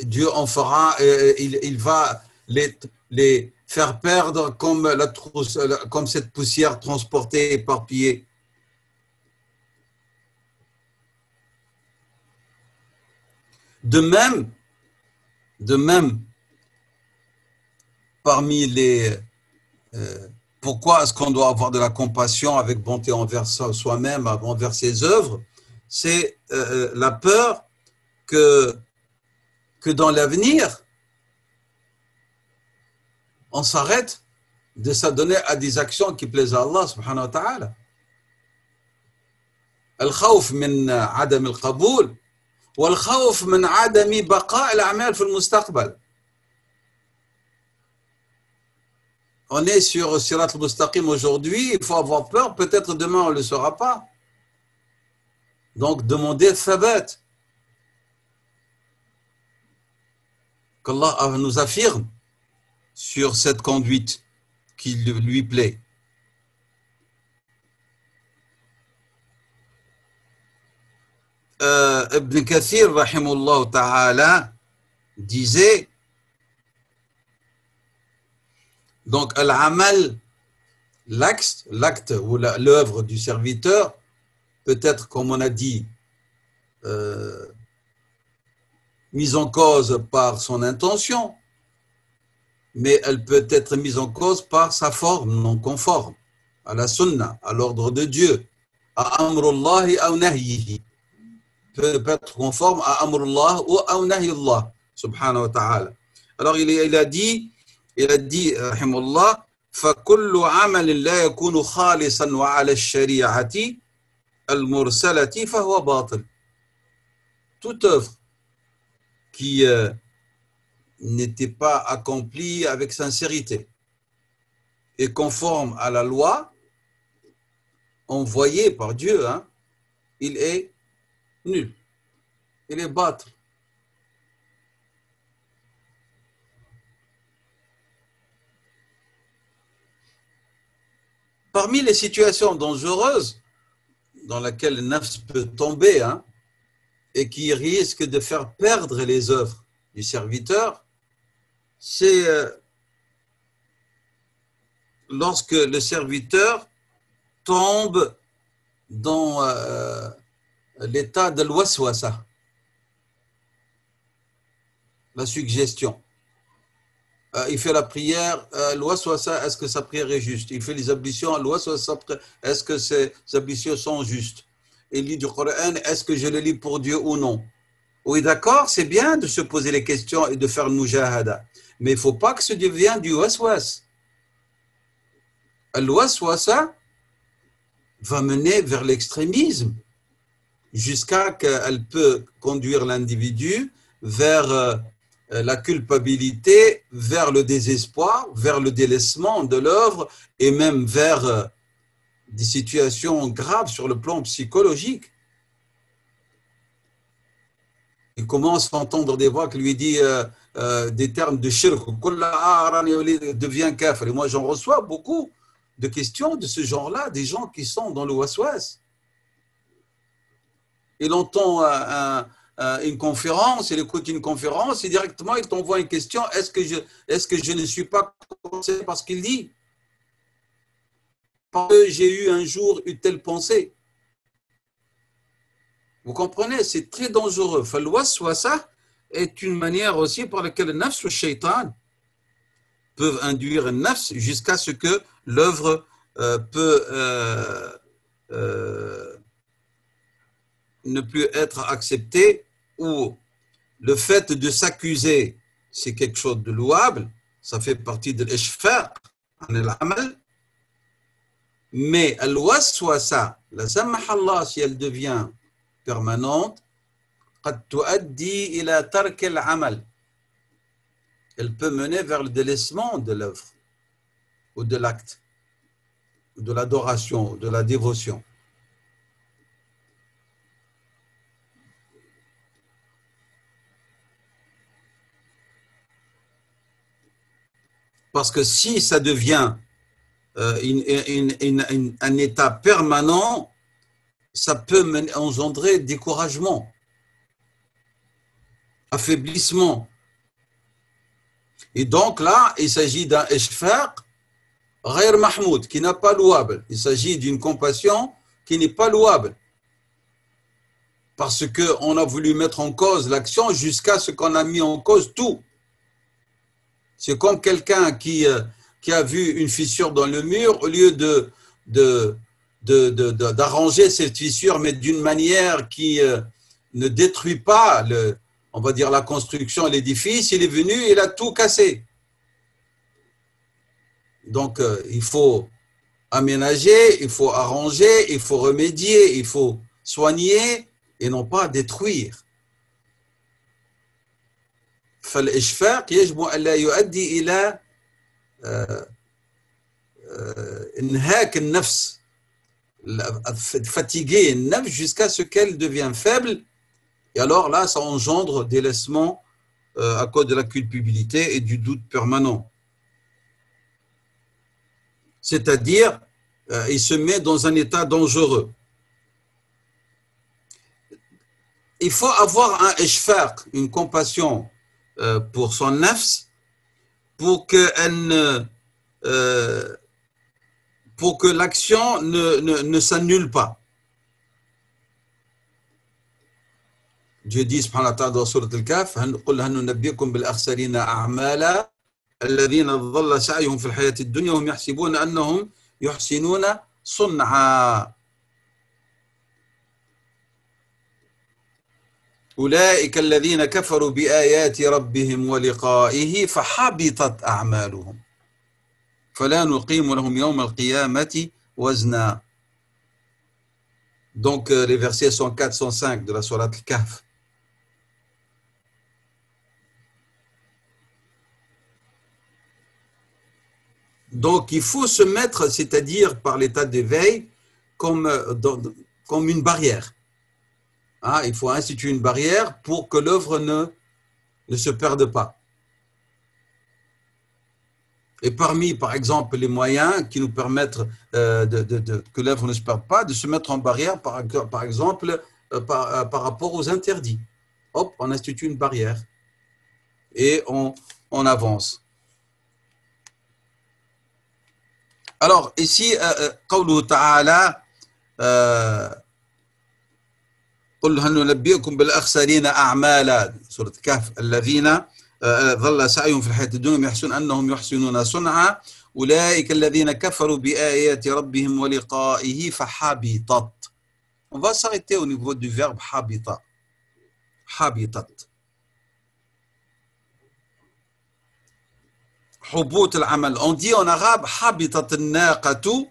Dieu en fera, il va les faire perdre comme cette poussière transportée, éparpillée. De même, parmi les... pourquoi est-ce qu'on doit avoir de la compassion avec bonté envers soi-même, envers ses œuvres? C'est la peur que dans l'avenir, on s'arrête de s'adonner à des actions qui plaisent à Allah subhanahu wa ta'ala. الخوف من عدم القبول والخوف من عدم بقاء الأعمال في المستقبل. On est sur Sirat al-Mustaqim aujourd'hui, il faut avoir peur, peut-être demain on ne le saura pas. Donc demandez thabat. Qu'Allah nous affirme sur cette conduite qui lui plaît. Ibn Kathir, rahimahullah ta'ala, disait, donc al-amal, l'acte ou l'œuvre du serviteur peut être, comme on a dit, mise en cause par son intention, mais elle peut être mise en cause par sa forme non conforme à la sunna, à l'ordre de Dieu, à amrullahi ou nahyihi, peut être conforme à amrullah ou à nahyullah, subhanahu wa ta'ala. Alors il a dit, rahimullah, فكل عمل لا يكون خالصا وعلى الشريعة المرسلة فهو باطل. Toute œuvre qui n'était pas accomplie avec sincérité et conforme à la loi envoyée par Dieu, hein, il est nul, il est batil. Parmi les situations dangereuses dans lesquelles le nafs peut tomber, hein, et qui risque de faire perdre les œuvres du serviteur, c'est lorsque le serviteur tombe dans l'état de l'waswasa, la suggestion. Il fait la prière, l'waswasa, est-ce que sa prière est juste? Il fait les ablutions, l'waswasa, est-ce que ces ablutions sont justes? Il lit du Coran, est-ce que je le lis pour Dieu ou non? Oui, d'accord, c'est bien de se poser les questions et de faire une mujahada, mais il ne faut pas que ça devienne du waswas. L'waswasa va mener vers l'extrémisme jusqu'à qu'elle peut conduire l'individu vers la culpabilité, vers le désespoir, vers le délaissement de l'œuvre et même vers des situations graves sur le plan psychologique. Il commence à entendre des voix qui lui disent des termes de shirk, devient kafir. Et moi, j'en reçois beaucoup de questions de ce genre-là, des gens qui sont dans le waswas. Il entend une conférence, il écoute une conférence et directement il t'envoie une question, est-ce que je ne suis pas concerné par ce qu'il dit? Parce que j'ai eu un jour une telle pensée. Vous comprenez, c'est très dangereux. Falwaswasa est une manière aussi par laquelle le nafs ou le shaitan peuvent induire un nafs jusqu'à ce que l'œuvre peut ne plus être acceptée, ou le fait de s'accuser, c'est quelque chose de louable, ça fait partie de l'ishfaq, mais al-waswasa, la samahallah, si elle devient permanente, قد تؤدي إلى ترك العمل. Elle peut mener vers le délaissement de l'œuvre, ou de l'acte, de l'adoration, de la dévotion. Parce que si ça devient un état permanent, ça peut engendrer découragement, affaiblissement. Et donc là, il s'agit d'un ishfaq ghayr mahmoud, qui n'est pas louable. Il s'agit d'une compassion qui n'est pas louable. Parce qu'on a voulu mettre en cause l'action jusqu'à ce qu'on a mis en cause tout. C'est comme quelqu'un qui a vu une fissure dans le mur, au lieu d'arranger cette fissure, mais d'une manière qui ne détruit pas, on va dire, la construction, l'édifice, il est venu, il a tout cassé. Donc, il faut aménager, il faut arranger, il faut remédier, il faut soigner et non pas détruire. فالإشفاق يجب أن لا يؤدي إلى إنهاك النفس, fatiguer une nafs jusqu'à ce qu'elle devienne faible, et alors là ça engendre délaissement à cause de la culpabilité et du doute permanent, c'est-à-dire il se met dans un état dangereux. Il faut avoir un ishfaq, une compassion pour son nafs, pour que l'action ne s'annule pas. Dieu dit subhanahu wa ta'ala dans Surat Al-Kahf, قل هل ننبئكم بالأخسرين أعمالا الذين ضل سعيهم في الحياة الدنيا وهم يحسبون أنهم يحسنون صنعا أولئك الذين كفروا بآيات ربهم ولقائه فحبطت أعمالهم فلا نقيم لهم يوم القيامة وزنا. Donc les versets 104-105 de la Sourate Al-Kahf. Donc il faut se mettre, c'est-à-dire par l'état d'éveil, comme une barrière. Hein, il faut instituer une barrière pour que l'œuvre ne se perde pas. Et parmi, par exemple, les moyens qui nous permettent que l'œuvre ne se perde pas, de se mettre en barrière, par exemple, par rapport aux interdits. Hop, on institue une barrière et on avance. Alors, ici, قوله تعالى قل هل ننبئكم بالأخسرين أعمالا سورة الكهف الذين ظل سعيهم في الحياة الدنيا يحسن أنهم يحسنون صنعا أولئك الذين كفروا بآيات ربهم ولقائه فحبطت. On va s'arrêter au niveau du verbe habita. حبطت. حبوط العمل. On dit en arabe حبطت الناقة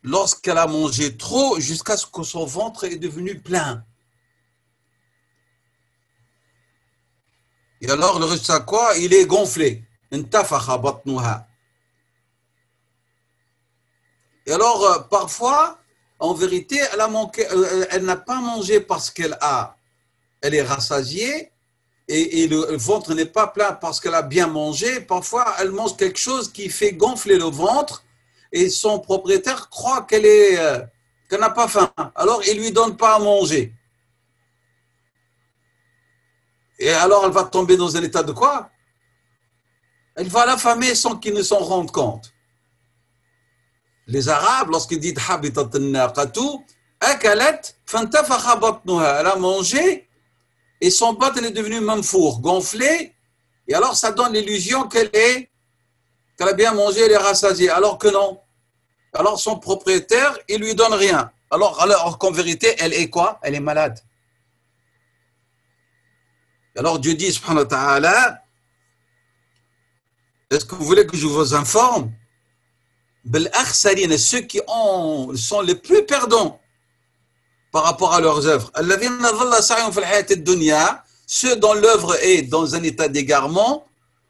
lorsqu'elle a mangé trop jusqu'à ce que son ventre est devenu plein. Et alors, le résultat quoi? Il est gonflé. انتفخ بطنها. Et alors, parfois, en vérité, elle n'a pas mangé parce qu'elle est rassasiée et le ventre n'est pas plein parce qu'elle a bien mangé. Parfois, elle mange quelque chose qui fait gonfler le ventre et son propriétaire croit qu'elle n'a pas faim. Alors, il ne lui donne pas à manger. Et alors, elle va tomber dans un état de quoi? Elle va l'affamer sans qu'ils ne s'en rendent compte. Les Arabes, lorsqu'ils disent « habitat an-naqatu » akalat fantafakha batnuha. Elle a mangé et son battre est devenu manfour, gonflé. Et alors, ça donne l'illusion qu'elle a bien mangé, elle est rassasiée. Alors que non. Alors, son propriétaire, il ne lui donne rien. Alors qu'en vérité, elle est quoi? Elle est malade. Alors Dieu dit, subhanahu wa ta'ala, est-ce que vous voulez que je vous informe? Ceux qui sont les plus perdants par rapport à leurs œuvres. Ceux dont l'œuvre est dans un état d'égarement,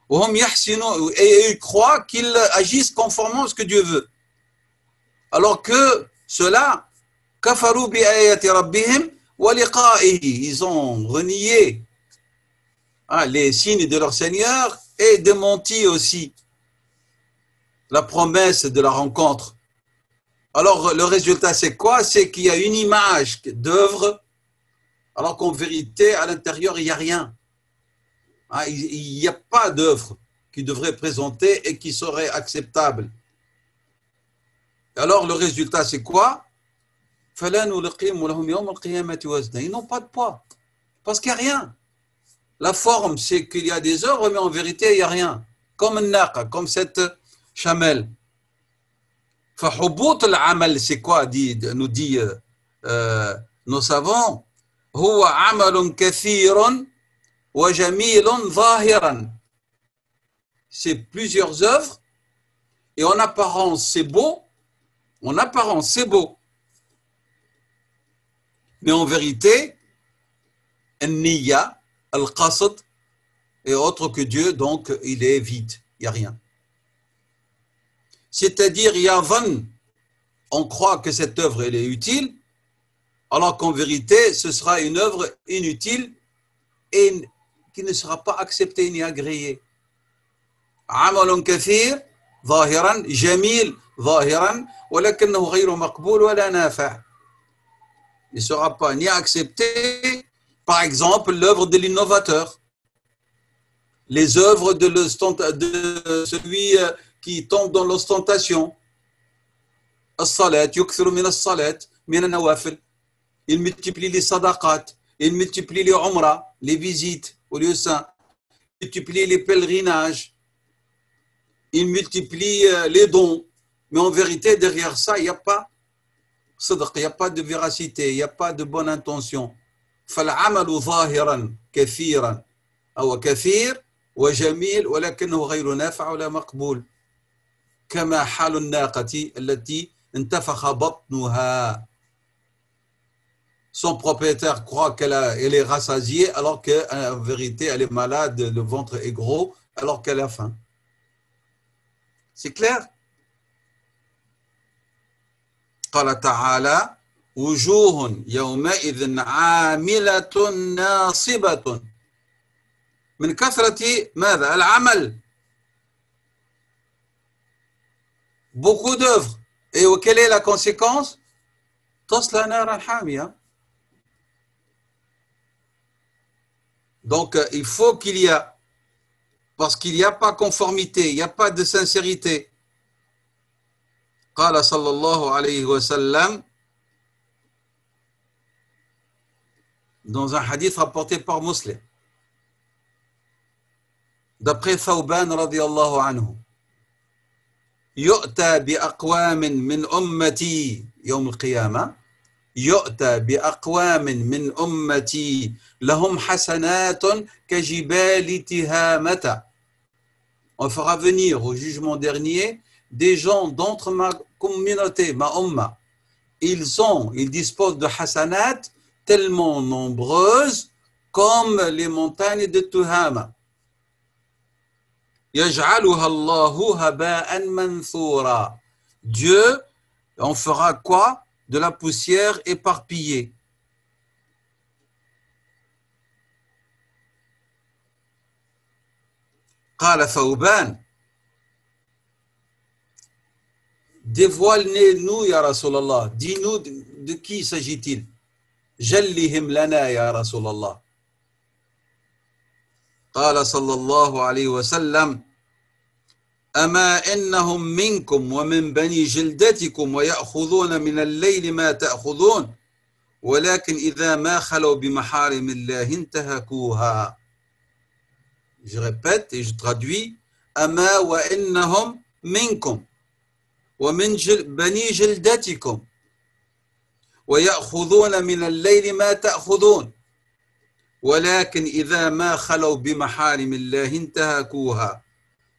et ils croient qu'ils agissent conformément à ce que Dieu veut. Alors que ceux-là, kafaru bi ayati rabbihim wa liqa'ihi, ils ont renié les signes de leur Seigneur et démenti aussi la promesse de la rencontre. Alors le résultat c'est quoi? C'est qu'il y a une image d'œuvre alors qu'en vérité à l'intérieur il n'y a rien. Il n'y a pas d'œuvre qui devrait présenter et qui serait acceptable. Alors le résultat c'est quoi? Ils n'ont pas de poids parce qu'il n'y a rien. La forme, c'est qu'il y a des œuvres, mais en vérité, il n'y a rien. Comme un naqa, comme cette chamelle. فحبوط العمل, c'est quoi, nous dit nos savants? هو عمل كثير وجميل ظاهرا. C'est plusieurs œuvres, et en apparence, c'est beau. En apparence, c'est beau. Mais en vérité, النية, Al-Qasad est autre que Dieu, donc il est vide, il n'y a rien. C'est-à-dire, il y a van, on croit que cette œuvre elle est utile, alors qu'en vérité, ce sera une œuvre inutile et qui ne sera pas acceptée ni agréée. Amalun kathir, zahiran, jamil, zahiran, ولكنه غير مقبول ولا نافع. Il ne sera pas ni accepté. Par exemple, l'œuvre de l'innovateur, les œuvres de celui qui tombe dans l'ostentation. As-salat, yukthiru min as-salat, min an-nawafil. il multiplie les sadaqat, il multiplie les umrah, les visites au lieu saint, il multiplie les pèlerinages, il multiplie les dons. Mais en vérité, derrière ça, il n'y a pas صدق, il n'y a pas de véracité, il n'y a pas de bonne intention. فالعمل ظاهرا كثيرا أو كثير وجميل ولكنه غير نافع ولا مقبول كما حال الناقة التي انتفخ بطنها. Son propriétaire croit qu'elle est rassasiée alors qu'en vérité elle est malade, le ventre est gros alors qu'elle a faim. C'est clair? قال تعالى وجوه يومئذ عاملة ناصبة من كثرة ماذا؟ العمل. Beaucoup d'œuvres. Et quelle est la conséquence? تصلى نارا حامية. Donc il faut qu'il y a, parce qu'il n'y a pas conformité, il n'y a pas de sincérité. قال صلى الله عليه وسلم dans un hadith rapporté par Muslim d'après Thawban radiyallahu anhu يؤتى بأقوام من أمتي يوم القيامة يؤتى بأقوام من أمتي لهم حسنات كجبال تهامة. On fera venir au jugement dernier des gens d'entre ma communauté, ma umma. Ils disposent de hasanat tellement nombreuses comme les montagnes de Tuhama. يجعلها الله هباء منثورا. Dieu en fera quoi? De la poussière éparpillée. قال ثوبان dévoile-nous ya Rasulallah, dis-nous de qui s'agit-il? جلهم لنا يا رسول الله. قال صلى الله عليه وسلم أما إنهم منكم ومن بني جلدتكم ويأخذون من الليل ما تأخذون ولكن إذا ما خلوا بمحارم الله انتهكوها. Je répète et je traduis أما وإنهم منكم ومن بني جلدتكم ويأخذون من الليل ما تأخذون ولكن إذا ما خلوا بمحارم الله انتهكوها.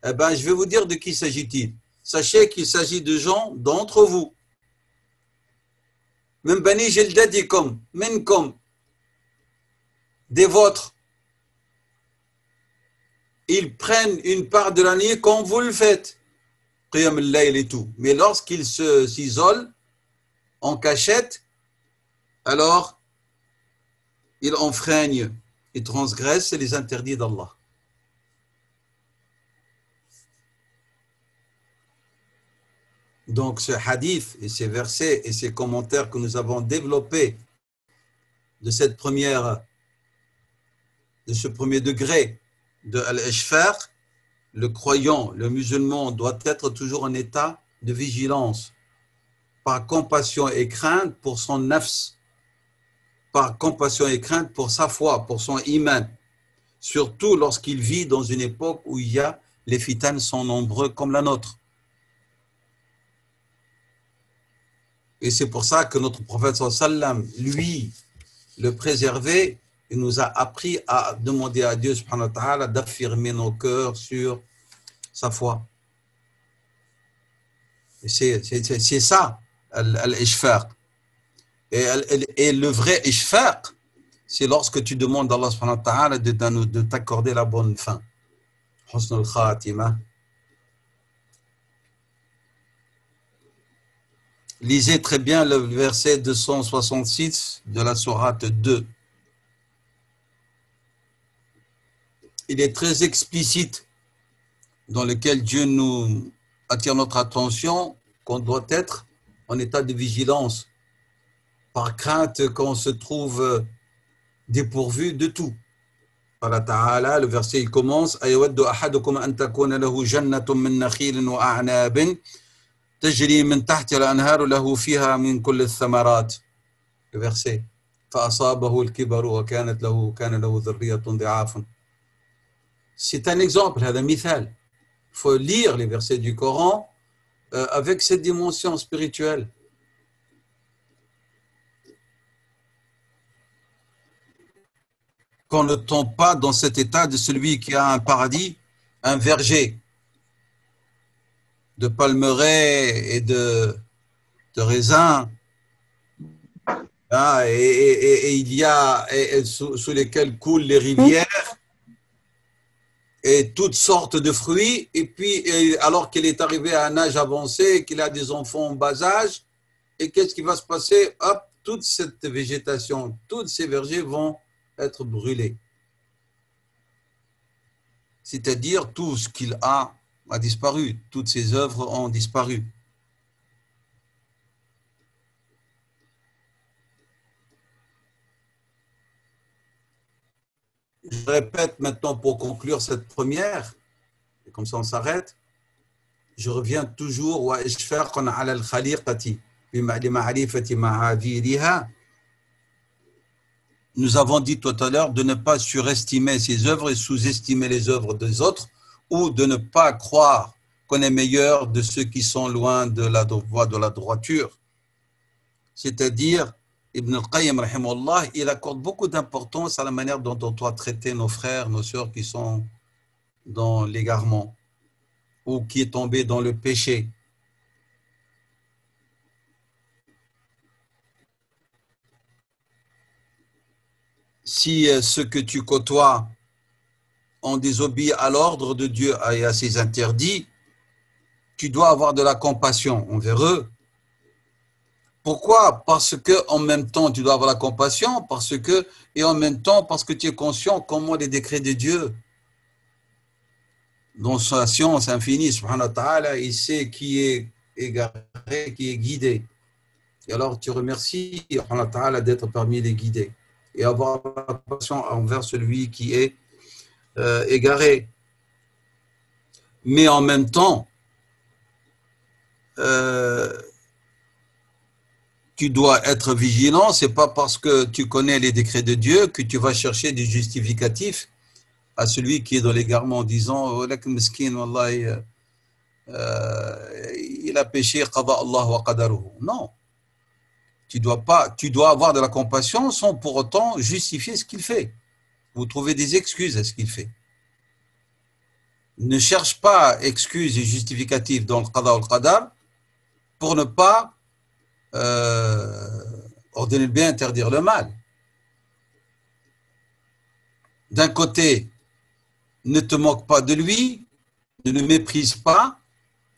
Eh bien, je vais vous dire de qui s'agit-il. Sachez qu'il s'agit de gens d'entre vous. Min bani jildatikum, minkum, des vôtres. Ils prennent une part de la nuit comme vous le faites. Qiyam al-layl et tout. Mais lorsqu'ils s'isolent en cachette, alors ils enfreignent, ils transgressent les interdits d'Allah. Donc ce hadith et ces versets et ces commentaires que nous avons développés de ce premier degré de al-ishfaq, le croyant, le musulman doit être toujours en état de vigilance, par compassion et crainte pour son nafs, par compassion et crainte pour sa foi, pour son iman, surtout lorsqu'il vit dans une époque où les fitanes sont nombreux comme la nôtre. Et c'est pour ça que notre prophète sallam, lui, le préservé, il nous a appris à demander à Dieu subhanahu wa ta'ala d'affirmer nos cœurs sur sa foi. Et c'est ça, l'ishfaq. Et le vrai ishfaq, c'est lorsque tu demandes à Allah subhanahu wa ta'ala de t'accorder la bonne fin. Husnul khatima. Lisez très bien le verset 266 de la sourate 2. Il est très explicite, dans lequel Dieu nous attire notre attention qu'on doit être en état de vigilance, par crainte qu'on se trouve dépourvu de tout. Allah Ta'ala, le verset il commence أَيَوَدُّ أَحَدُكُمْ أَن تَكُونَ لَهُ جَنَّةٌ مِّن نَخِيلٍ وَأَعْنَابٍ تجري من تحت الأنهار له فيها من كل الثمرات. Le verset. فأصابه الكبر كان له ذرية ضعاف. C'est un exemple, هذا مثال. Il faut lire les versets du Coran avec cette dimension spirituelle. Qu'on ne tombe pas dans cet état de celui qui a un paradis, un verger de palmeraies et de raisins, hein, et il y a sous lesquels coulent les rivières et toutes sortes de fruits. Et puis, alors qu'il est arrivé à un âge avancé, qu'il a des enfants en bas âge, et qu'est-ce qui va se passer? Hop, toute cette végétation, tous ces vergers vont être brûlés. C'est-à-dire tout ce qu'il a disparu, toutes ses œuvres ont disparu. Je répète maintenant pour conclure cette première, et comme ça on s'arrête. Je reviens toujours وإشفاق على الخليقة لمعرفة معاذيرها. Nous avons dit tout à l'heure de ne pas surestimer ses œuvres et sous-estimer les œuvres des autres, ou de ne pas croire qu'on est meilleur de ceux qui sont loin de la voie de la droiture. C'est-à-dire, Ibn al-Qayyim, rahimahullah, il accorde beaucoup d'importance à la manière dont on doit traiter nos frères, nos sœurs qui sont dans l'égarement ou qui est tombé dans le péché. Si ceux que tu côtoies ont désobéi à l'ordre de Dieu et à ses interdits, tu dois avoir de la compassion envers eux. Pourquoi? Parce que en même temps, tu dois avoir la compassion, et en même temps, parce que tu es conscient comment les décrets de Dieu, dans sa science infinie, subhanahu wa ta'ala, il sait qui est égaré, qui est guidé. Et alors, tu remercies subhanahu wa ta'ala d'être parmi les guidés et avoir la compassion envers celui qui est égaré. Mais en même temps, tu dois être vigilant. C'est pas parce que tu connais les décrets de Dieu que tu vas chercher des justificatifs à celui qui est dans l'égarement en disant il a péché, qada Allah wa qadaruhu. Non, tu dois avoir de la compassion sans pour autant justifier ce qu'il fait. Vous trouvez des excuses à ce qu'il fait. Ne cherche pas excuses et justificatifs dans le qada ou le qadar pour ne pas ordonner le bien, interdire le mal. D'un côté, ne te moque pas de lui, ne le méprise pas.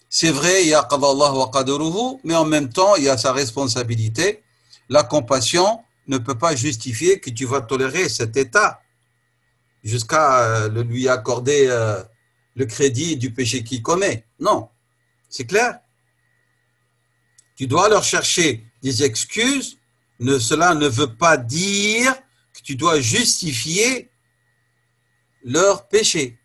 C'est vrai, il y a qada Allah wa qadaruhu, mais en même temps, il y a sa responsabilité. La compassion ne peut pas justifier que tu vas tolérer cet état jusqu'à lui accorder le crédit du péché qu'il commet. Non, c'est clair. Tu dois leur chercher des excuses. Cela ne veut pas dire que tu dois justifier leur péché.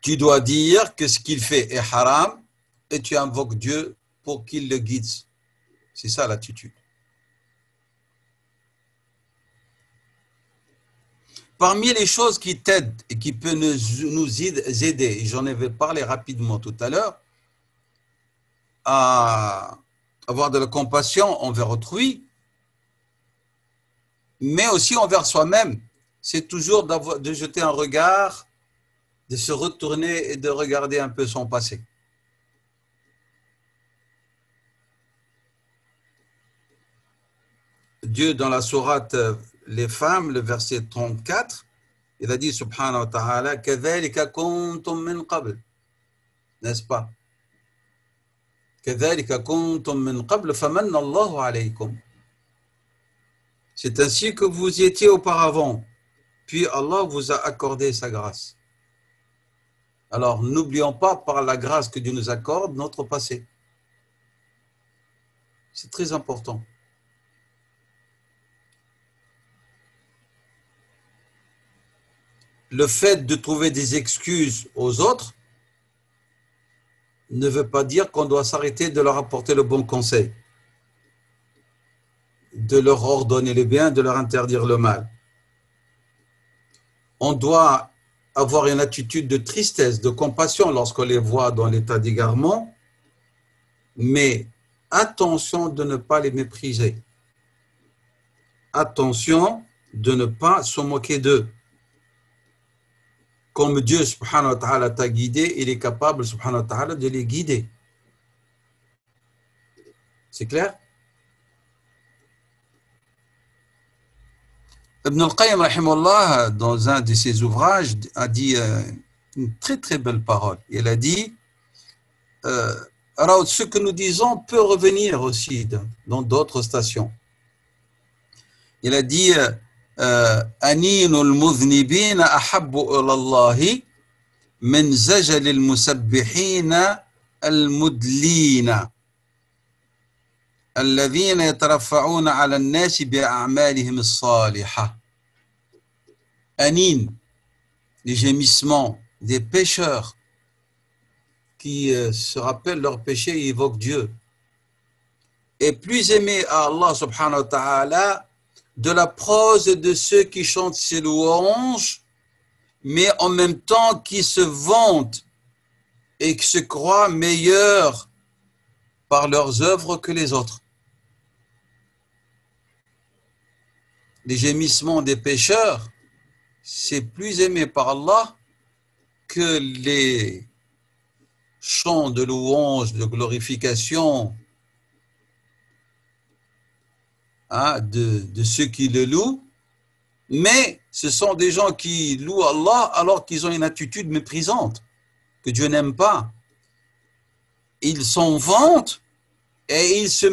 Tu dois dire que ce qu'il fait est haram et tu invoques Dieu pour qu'il le guide. C'est ça l'attitude. Parmi les choses qui t'aident et qui peuvent nous aider, et j'en avais parlé rapidement tout à l'heure, à avoir de la compassion envers autrui, mais aussi envers soi-même, c'est toujours de jeter un regard, de se retourner et de regarder un peu son passé. Dieu, dans la sourate Les femmes, le verset 34, il a dit, subhanahu wa ta'ala, كَذَلِكَ كُنْتُم مِّن قَبْلِ, n'est-ce pas? كَذَلِكَ كُنْتُم مِّن قَبْلِ فَمَنَّ اللَّهُ عَلَيْكُمْ. C'est ainsi que vous étiez auparavant, puis Allah vous a accordé sa grâce. Alors, n'oublions pas, par la grâce que Dieu nous accorde, notre passé. C'est très important. Le fait de trouver des excuses aux autres, ne veut pas dire qu'on doit s'arrêter de leur apporter le bon conseil, de leur ordonner le bien, de leur interdire le mal. On doit avoir une attitude de tristesse, de compassion lorsqu'on les voit dans l'état d'égarement, mais attention de ne pas les mépriser. Attention de ne pas se moquer d'eux. Comme Dieu subhanahu wa ta'ala t'a guidé, il est capable subhanahu wa ta'ala de les guider. C'est clair? Ibn al-Qayyim, rahimahullah, dans un de ses ouvrages, a dit une très très belle parole. Il a dit alors, ce que nous disons peut revenir aussi dans d'autres stations. Il a dit أنين المذنبين أحب إلى الله من زجل المسبحين المدلين الذين يترفعون على الناس بأعمالهم الصالحة. Anin, les gémissements des pécheurs qui se rappellent leurs péchés et évoquent Dieu, est plus aimé à Allah subhanahu wa ta'ala de la prose de ceux qui chantent ses louanges, mais en même temps qui se vantent et qui se croient meilleurs par leurs œuvres que les autres. Les gémissements des pécheurs, c'est plus aimé par Allah que les chants de louange, de glorification de ceux qui le louent, mais ce sont des gens qui louent Allah alors qu'ils ont une attitude méprisante, que Dieu n'aime pas. Ils s'en vantent et ils se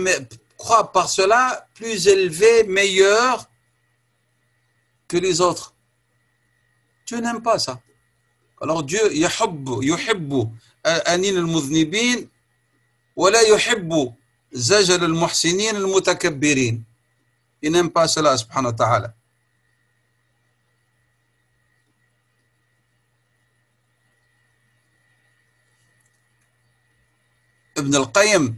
croient par cela plus élevés, meilleurs que les autres. Dieu n'aime pas ça. Alors Dieu, yuhibbu anin al-mudhnibin wa la yuhibbu zajal al-muhsinin al-mutakabbirin. Il n'aime pas cela, subhanahu wa ta'ala. Ibn al-Qayyim,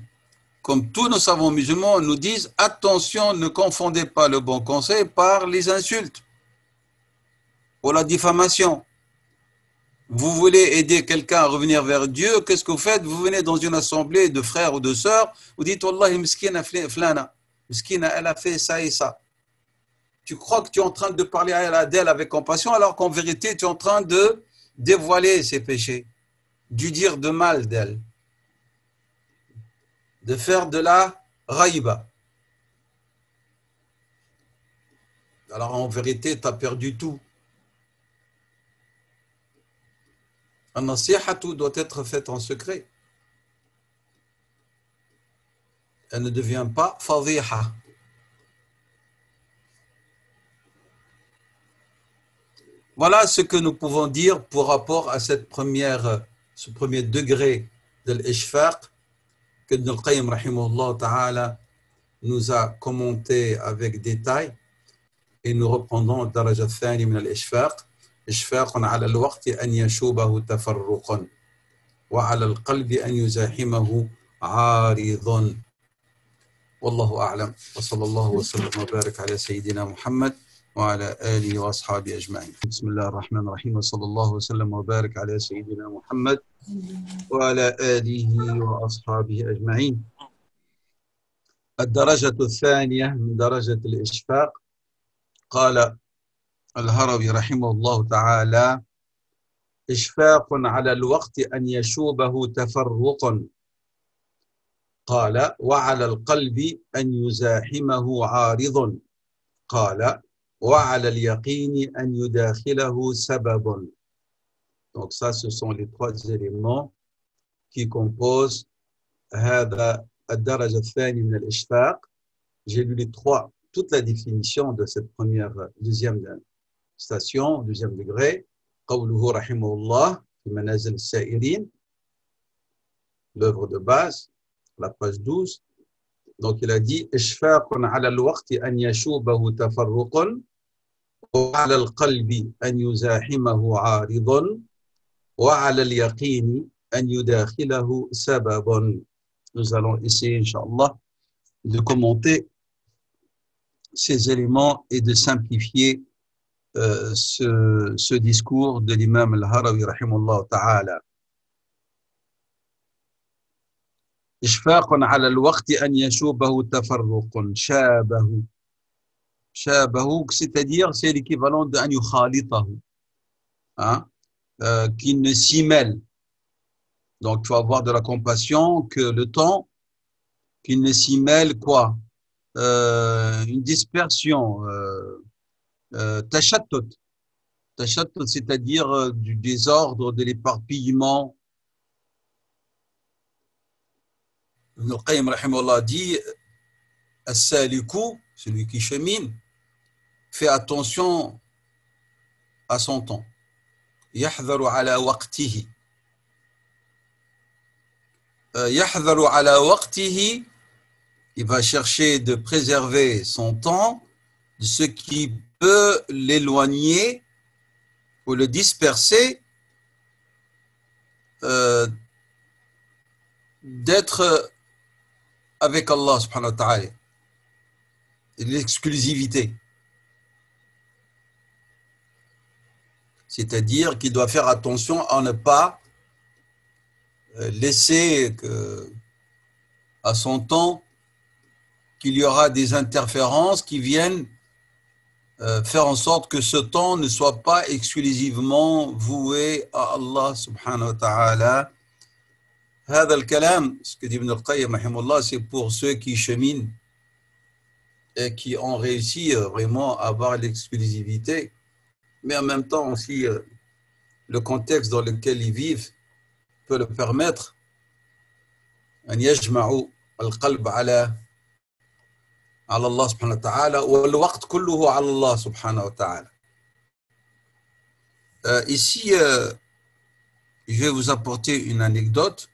comme tous nos savants musulmans, nous disent attention, ne confondez pas le bon conseil par les insultes ou la diffamation. Vous voulez aider quelqu'un à revenir vers Dieu, qu'est-ce que vous faites? Vous venez dans une assemblée de frères ou de sœurs, vous dites Wallahi miskina flana, miskina, elle a fait ça et ça. Tu crois que tu es en train de parler à elle d'elle avec compassion, alors qu'en vérité, tu es en train de dévoiler ses péchés, de dire de mal d'elle, de faire de la raïba. Alors en vérité, tu as perdu tout. Un nasihatu doit être faite en secret. Elle ne devient pas fadhiha. Voilà ce que nous pouvons dire pour rapport à ce premier degré de l'ishfaq que Ibn al-Qayyim rahimahullah ta'ala nous a commenté avec détail, et nous reprendrons le daraja thani min al-ishfaq. إشفاق على الوقت أن يشوبه تفرقا وعلى القلب أن يزاحمه عارض. والله أعلم وصلى الله وسلم وبارك على سيدنا محمد وعلى آله وأصحابه أجمعين. بسم الله الرحمن الرحيم وصلى الله وسلم وبارك على سيدنا محمد وعلى آله وأصحابه أجمعين. الدرجة الثانية من درجة الإشفاق، قال الهروي رحمه الله تعالى إشفاق على الوقت أن يشوبه تفرق، قال وعلى القلب أن يزاحمه عارض، قال وعلى اليقين أن يداخله سبب. Donc ça, ce sont les trois éléments qui composent هذا الدرجة الثانية من الإشفاق. J'ai lu les trois, toute la définition de cette deuxième station, deuxième degré. قوله رحمه الله في منازل السائرين, l'œuvre de base, la page 12. Donc il a dit إشفاق على الوقت أن يشوبه تفرق وعلى القلب أن يزاحمه عارض وعلى اليقين أن يداخله سبب. Nous allons essayer, Inch'Allah, de commenter ces éléments et de simplifier ce discours de l'imam al-Harawi, rahimahullah ta'ala. إشفاق على الوقت أن يشوبه تفرق شابه. شابه, c'est-à-dire c'est l'équivalent de أن يخالطه, hein, qu'il ne s'y mêle. Donc, il faut avoir de la compassion que le temps, qu'il ne s'y mêle quoi, une dispersion, tashattut. Tashattut, c'est-à-dire du désordre, de l'éparpillement. Ibn al-Qayyim, rahimahullah, dit as-saliku, celui qui chemine, fait attention à son temps. Yahdharu ala waqtihi. Yahdharu ala waqtihi, il va chercher de préserver son temps de ce qui peut l'éloigner ou le disperser d'être avec Allah subhanahu wa ta'ala, l'exclusivité. C'est-à-dire qu'il doit faire attention à ne pas laisser à son temps qu'il y aura des interférences qui viennent faire en sorte que ce temps ne soit pas exclusivement voué à Allah subhanahu wa ta'ala. هذا الكلام, ce que dit Ibn al-Qayyim rahimahullah, c'est pour ceux qui cheminent et qui ont réussi vraiment à avoir l'exclusivité, mais en même temps aussi le contexte dans lequel ils vivent peut le permettre. أن يجمعوا القلب على الله سبحانه وتعالى والوقت كله على الله سبحانه وتعالى. Ici, je vais vous apporter une anecdote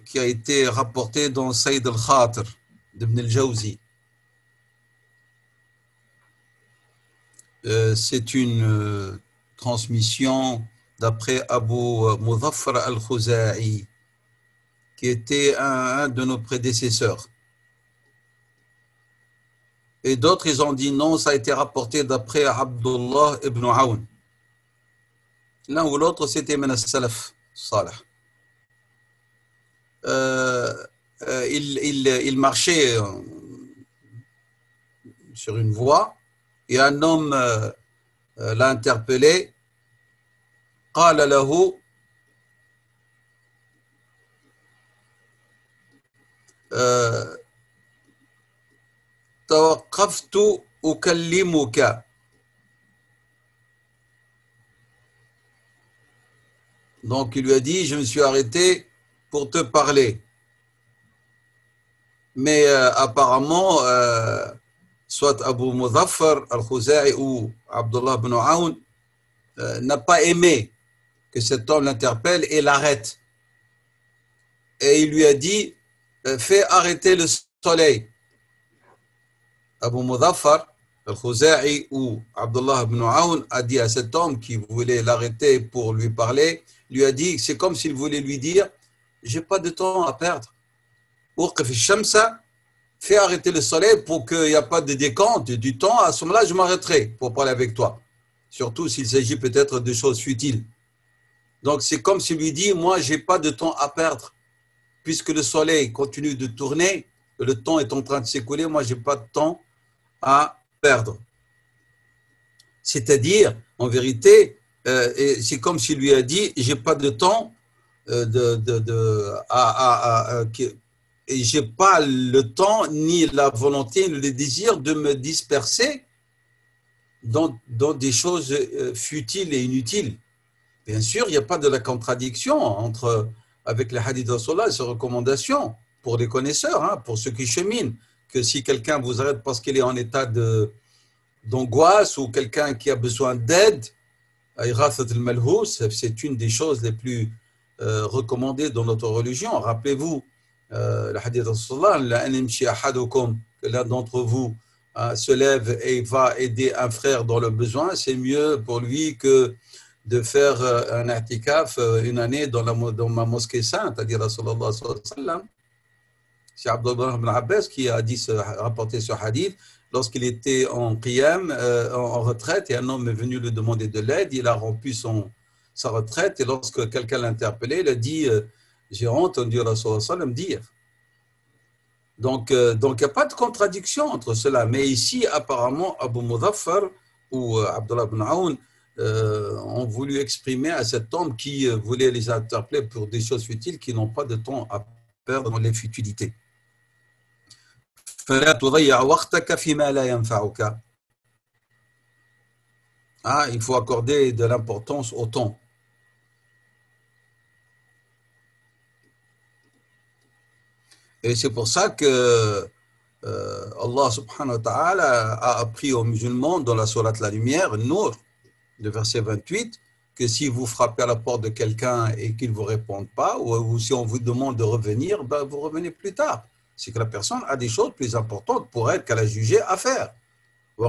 qui a été rapportée dans Saïd al-Khatir d'Ibn al-Jawzi. C'est une transmission d'après Abu Muzaffar al-Khuza'i, qui était un de nos prédécesseurs. Et d'autres, ils ont dit non, ça a été rapporté d'après Abdullah ibn Aoun. L'un ou l'autre, c'était min as-salaf salih. Il marchait sur une voie et un homme l'a interpellé. قال له توقفت أكلمك. Donc il lui a dit, je me suis arrêté pour te parler. Mais apparemment, soit Abu Muzaffar al-Khuza'i ou Abdullah ibn Aoun n'a pas aimé que cet homme l'interpelle et l'arrête. Et il lui a dit, fais arrêter le soleil. Abu Muzaffar al-Khuza'i ou Abdullah ibn Aoun a dit à cet homme qui voulait l'arrêter pour lui parler, lui a dit, c'est comme s'il voulait lui dire, j'ai pas de temps à perdre. Fais arrêter le soleil pour qu'il n'y a pas de décompte du temps. À ce moment-là, je m'arrêterai pour parler avec toi. Surtout s'il s'agit peut-être de choses futiles. Donc, c'est comme s'il lui dit, moi, je n'ai pas de temps à perdre. Puisque le soleil continue de tourner, le temps est en train de s'écouler, moi, je n'ai pas de temps à perdre. C'est-à-dire, en vérité, c'est comme s'il lui a dit, je n'ai pas de temps et je n'ai pas le temps, ni la volonté, ni le désir de me disperser dans des choses futiles et inutiles. Bien sûr, il n'y a pas de la contradiction avec les hadiths de Rasulullah et ses recommandations pour les connaisseurs, hein, pour ceux qui cheminent, que si quelqu'un vous arrête parce qu'il est en état d'angoisse ou quelqu'un qui a besoin d'aide, c'est une des choses les plus recommandées dans notre religion. Rappelez-vous, le hadith de Rasulullah, que l'un d'entre vous se lève et va aider un frère dans le besoin, c'est mieux pour lui que de faire un i'tikaf une année dans ma mosquée sainte, c'est-à-dire Rasulallah sallallahu alayhi wa sallam. C'est Abdullah ibn Abbas qui a rapporté ce hadith. Lorsqu'il était en qiyam, en retraite, et un homme est venu lui demander de l'aide, il a rompu sa retraite, et lorsque quelqu'un l'a interpellé, il a dit j'ai entendu Rasulallah sallam dire. Donc, il n'y a pas de contradiction entre cela. Mais ici, apparemment, Abu Muzaffar ou Abdullah ibn Aoun ont voulu exprimer à cet homme qui voulait les interpeller pour des choses futiles qui n'ont pas de temps à perdre dans les futilités. فلا تضيع وقتك فيما لا ينفعك. Il faut accorder de l'importance au temps. Et c'est pour ça que Allah subhanahu wa ta'ala a appris aux musulmans dans la sourate La Lumière, Nour, le verset 28, que si vous frappez à la porte de quelqu'un et qu'il ne vous répond pas, ou si on vous demande de revenir, ben vous revenez plus tard. C'est que la personne a des choses plus importantes pour elle qu'elle a jugé à faire. Il ne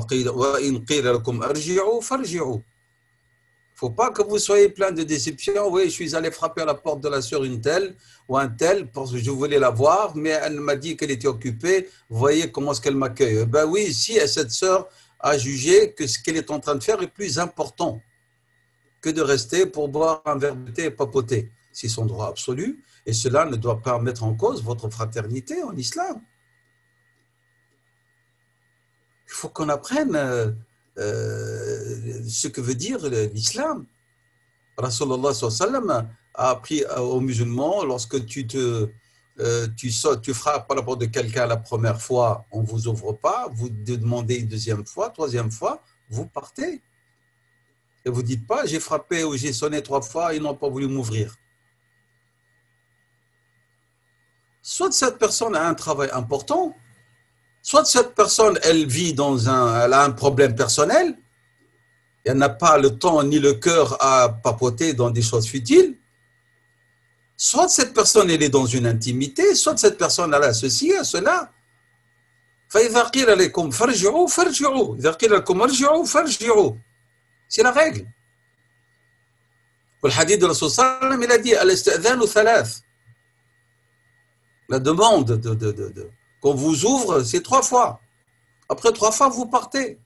faut pas que vous soyez plein de déception. Oui, je suis allé frapper à la porte de la sœur une telle ou un tel parce que je voulais la voir, mais elle m'a dit qu'elle était occupée. Vous voyez comment est-ce qu'elle m'accueille. Ben oui, si cette sœur a jugé que ce qu'elle est en train de faire est plus important que de rester pour boire un verre de thé et papoter. C'est son droit absolu. Et cela ne doit pas mettre en cause votre fraternité en islam. Il faut qu'on apprenne ce que veut dire l'islam. Rasulullah sallallahu alayhi wa sallam a appris aux musulmans, lorsque tu frappes à la porte de quelqu'un la première fois, on ne vous ouvre pas, vous demandez une deuxième fois, troisième fois, vous partez. Et vous ne dites pas, j'ai frappé ou j'ai sonné 3 fois, ils n'ont pas voulu m'ouvrir. Soit cette personne a un travail important, soit cette personne, elle a un problème personnel, et elle n'a pas le temps ni le cœur à papoter dans des choses futiles, soit cette personne, elle est dans une intimité, soit cette personne, elle a ceci, a cela. فإذا قيل لكم فارجعوا فارجعوا إذا قيل لكم ارجعوا فارجعوا. C'est la règle. Le hadith de Rasul sallallahu alayhi wa sallam, il a dit al-istidhanu thalath. La demande qu'on vous ouvre, c'est 3 fois. Après 3 fois, vous partez.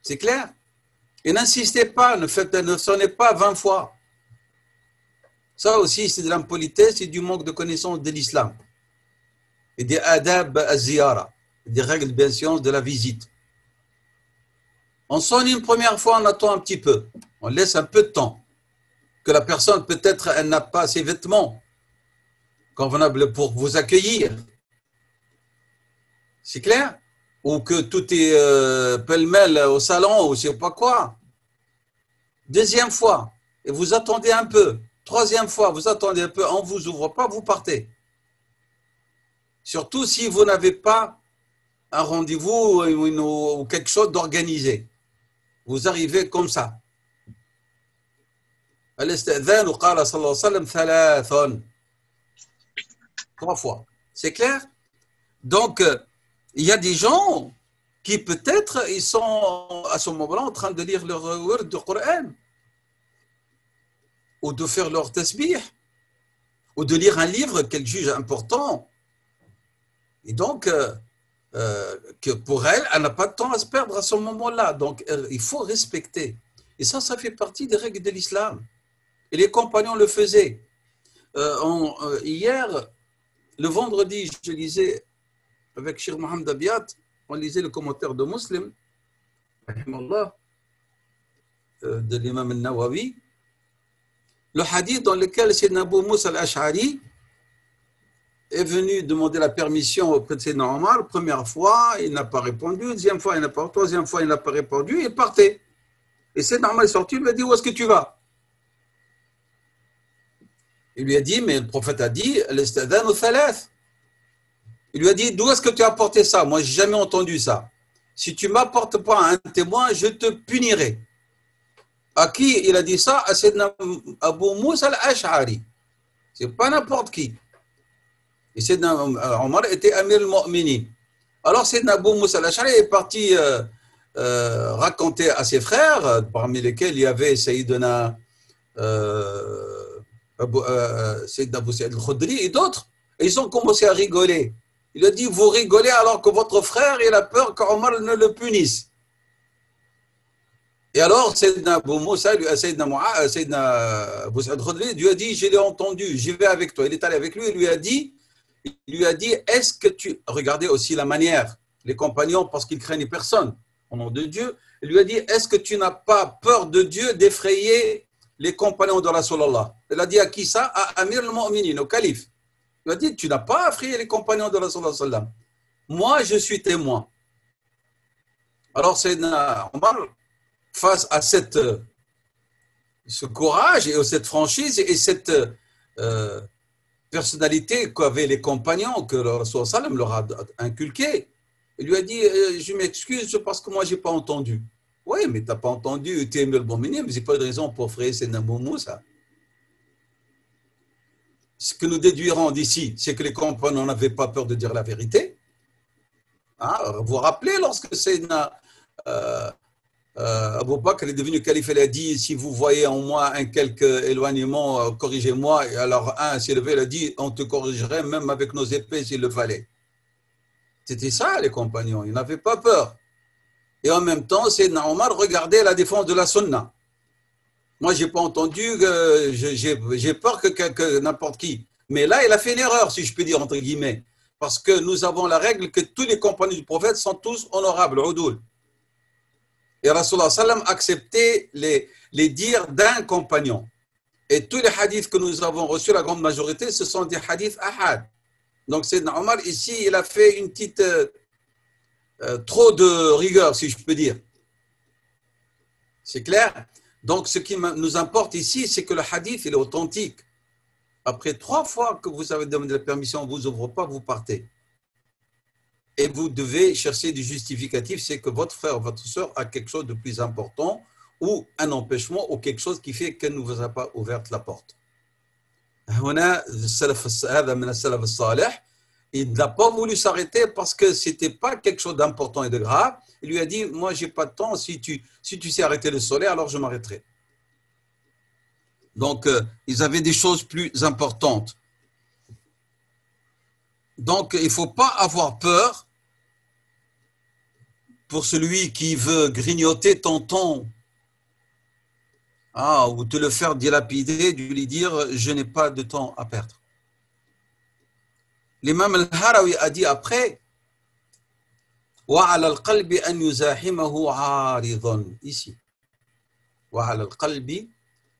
C'est clair? Et n'insistez pas, ne sonnez pas 20 fois. Ça aussi, c'est de l'impolitesse et du manque de connaissance de l'islam. Et des adab az-ziyara, des règles de bienséance de la visite. On sonne une première fois, on attend un petit peu. On laisse un peu de temps. Que la personne, peut-être, elle n'a pas ses vêtements convenables pour vous accueillir. C'est clair? Ou que tout est pêle-mêle au salon ou je ne sais pas quoi. Deuxième fois, et vous attendez un peu. Troisième fois, vous attendez un peu, on ne vous ouvre pas, vous partez. Surtout si vous n'avez pas un rendez-vous ou quelque chose d'organisé. Vous arrivez comme ça. Al-istidhan qala sallallahu alayhi wa sallam thalathan. 3 fois. C'est clair? Donc, il y a des gens qui peut-être, ils sont à ce moment-là en train de lire leur word du Coran, ou de faire leur tasbih, ou de lire un livre qu'elles jugent important. Et donc, que pour elle, elle n'a pas de temps à se perdre à ce moment-là. Donc, il faut respecter. Et ça fait partie des règles de l'islam. Et les compagnons le faisaient. Hier, le vendredi, je lisais avec Cheikh Mohamed Abiat, on lisait le commentaire de Muslim, de l'imam al-Nawawi, le hadith dans lequel Sayyidina Abu Moussa al-Ash'ari est venu demander la permission auprès de Sayyidina Omar. Première fois, il n'a pas répondu. Deuxième fois, il n'a pas. Troisième fois, il n'a pas répondu. Il partait. Et Sayyidina Omar est sorti, il lui a dit, où est-ce que tu vas? Il lui a dit, mais le prophète a dit, al-istidhanu thalath. Il lui a dit, d'où est-ce que tu as apporté ça? Moi, je n'ai jamais entendu ça. Si tu ne m'apportes pas un témoin, je te punirai. À qui il a dit ça? À Sayyidina Abu Moussa al-Ash'ari. Ce n'est pas n'importe qui. Et Sayyidina Omar était Amir al-Mu'minin. Alors Sayyidina Abu Moussa al-Ash'ari est parti racontait à ses frères, parmi lesquels il y avait Sayyidina Abu Sa'id al-Khudri et d'autres, et ils ont commencé à rigoler. Il a dit, vous rigolez alors que votre frère, il a peur qu'Omar ne le punisse. Et alors, Sayyidina Abu Moussa, Sayyidina Abu Sa'id al-Khudri lui a dit, je l'ai entendu, j'y vais avec toi. Il est allé avec lui, il lui a dit, est-ce que tu... Regardez aussi la manière, les compagnons, parce qu'ils craignent personne, au nom de Dieu, il lui a dit, est-ce que tu n'as pas peur de Dieu d'effrayer les compagnons de Rasulallah? Il a dit à qui ça? À Amir al-Mu'minin, au calife. Il a dit, tu n'as pas effrayé les compagnons de Rasulallah. Moi, je suis témoin. Alors, c'est Omar, face à ce courage et cette franchise et cette personnalité qu'avaient les compagnons, que le Rasulallah leur a inculqué, il lui a dit, je m'excuse parce que moi, je n'ai pas entendu. Oui, mais tu n'as pas entendu, tu es Amir al-Mu'minin, mais ce n'est pas de raison pour effrayer Sayyidina Abu Moussa. Ce que nous déduirons d'ici, c'est que les compagnons n'avaient pas peur de dire la vérité. Hein, vous vous rappelez lorsque Sayyidina Abu Bakr est devenu calife, il a dit, si vous voyez en moi un quelque éloignement, corrigez-moi. Et alors un s'est levé, il a dit, on te corrigerait même avec nos épées s'il le fallait. C'était ça les compagnons, ils n'avaient pas peur. Et en même temps, Sayyidina Omar regardait la défense de la sunna. Moi, je n'ai pas entendu, j'ai peur que n'importe qui. Mais là, il a fait une erreur, si je peux dire, entre guillemets. Parce que nous avons la règle que tous les compagnons du prophète sont tous honorables, udoul. Et Rasulullah sallam acceptait les dires d'un compagnon. Et tous les hadiths que nous avons reçus, la grande majorité, ce sont des hadiths ahad. Donc, Sayyidina Omar, ici, il a fait une petite... trop de rigueur, si je peux dire. C'est clair? Donc, ce qui nous importe ici, c'est que le hadith, il est authentique. Après 3 fois que vous avez demandé la permission, on ne vous ouvre pas, vous partez. Et vous devez chercher du justificatif, c'est que votre frère ou votre soeur a quelque chose de plus important ou un empêchement ou quelque chose qui fait qu'elle ne vous a pas ouvert la porte. Il n'a pas voulu s'arrêter parce que ce n'était pas quelque chose d'important et de grave. Il lui a dit, moi, je n'ai pas de temps. Si tu sais arrêter le soleil, alors je m'arrêterai. Donc, ils avaient des choses plus importantes. Donc, il ne faut pas avoir peur pour celui qui veut grignoter ton temps ou te le faire dilapider, de lui dire, je n'ai pas de temps à perdre. L'imam al-Harawi a dit après, وَعَلَى الْقَلْبِ أَنْ يُزَاحِمَهُ عَارِضًا ici. وَعَلَى الْقَلْبِ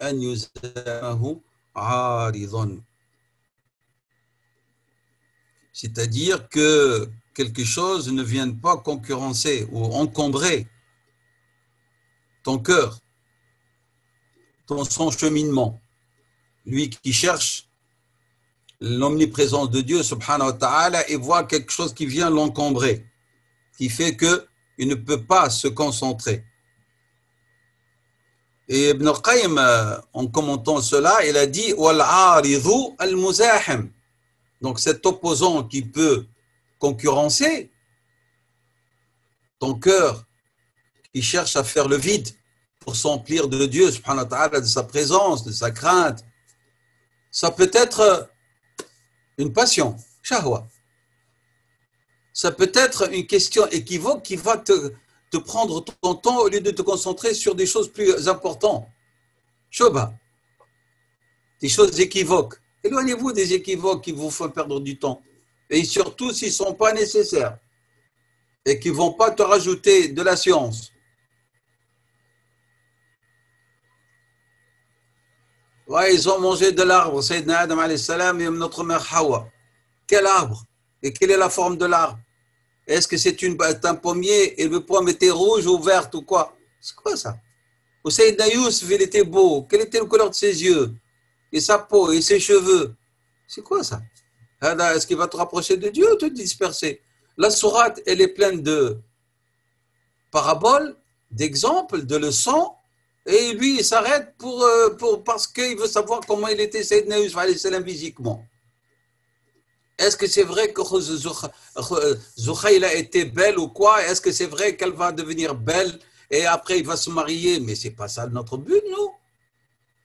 أَنْ يُزَاحِمَهُ عَارِضًا. C'est-à-dire que quelque chose ne vienne pas concurrencer ou encombrer ton cœur, son cheminement. Lui qui cherche l'omniprésence de Dieu, subhanahu wa ta'ala, et voit quelque chose qui vient l'encombrer, qui fait qu'il ne peut pas se concentrer. Et Ibn al-Qayyim, en commentant cela, il a dit « Wal-'aridhu al-muzahim » donc cet opposant qui peut concurrencer ton cœur, qui cherche à faire le vide pour s'emplir de Dieu, subhanahu wa ta'ala, de sa présence, de sa crainte, ça peut être une passion, shahwa. Ça peut être une question équivoque qui va te prendre ton temps au lieu de te concentrer sur des choses plus importantes. Shobha. Des choses équivoques. Éloignez-vous des équivoques qui vous font perdre du temps. Et surtout s'ils ne sont pas nécessaires et qui ne vont pas te rajouter de la science. Ouais, ils ont mangé de l'arbre, Sayyidina Adam alayhi salam et notre mère Hawa. Quel arbre? Et quelle est la forme de l'arbre? Est-ce que c'est un pommier et le pomme était rouge ou verte ou quoi? C'est quoi ça? Ou Sayyidina Youssef, il était beau. Quelle était la couleur de ses yeux? Et sa peau et ses cheveux? C'est quoi ça? Est-ce qu'il va te rapprocher de Dieu ou te disperser? La sourate, elle est pleine de paraboles, d'exemples, de leçons. Et lui, il s'arrête parce qu'il veut savoir comment il était Sayyidina Yusuf alayhi salam physiquement. Est-ce que c'est vrai que Zukhayla était belle ou quoi? Est-ce que c'est vrai qu'elle va devenir belle et après il va se marier? Mais c'est pas ça notre but, nous.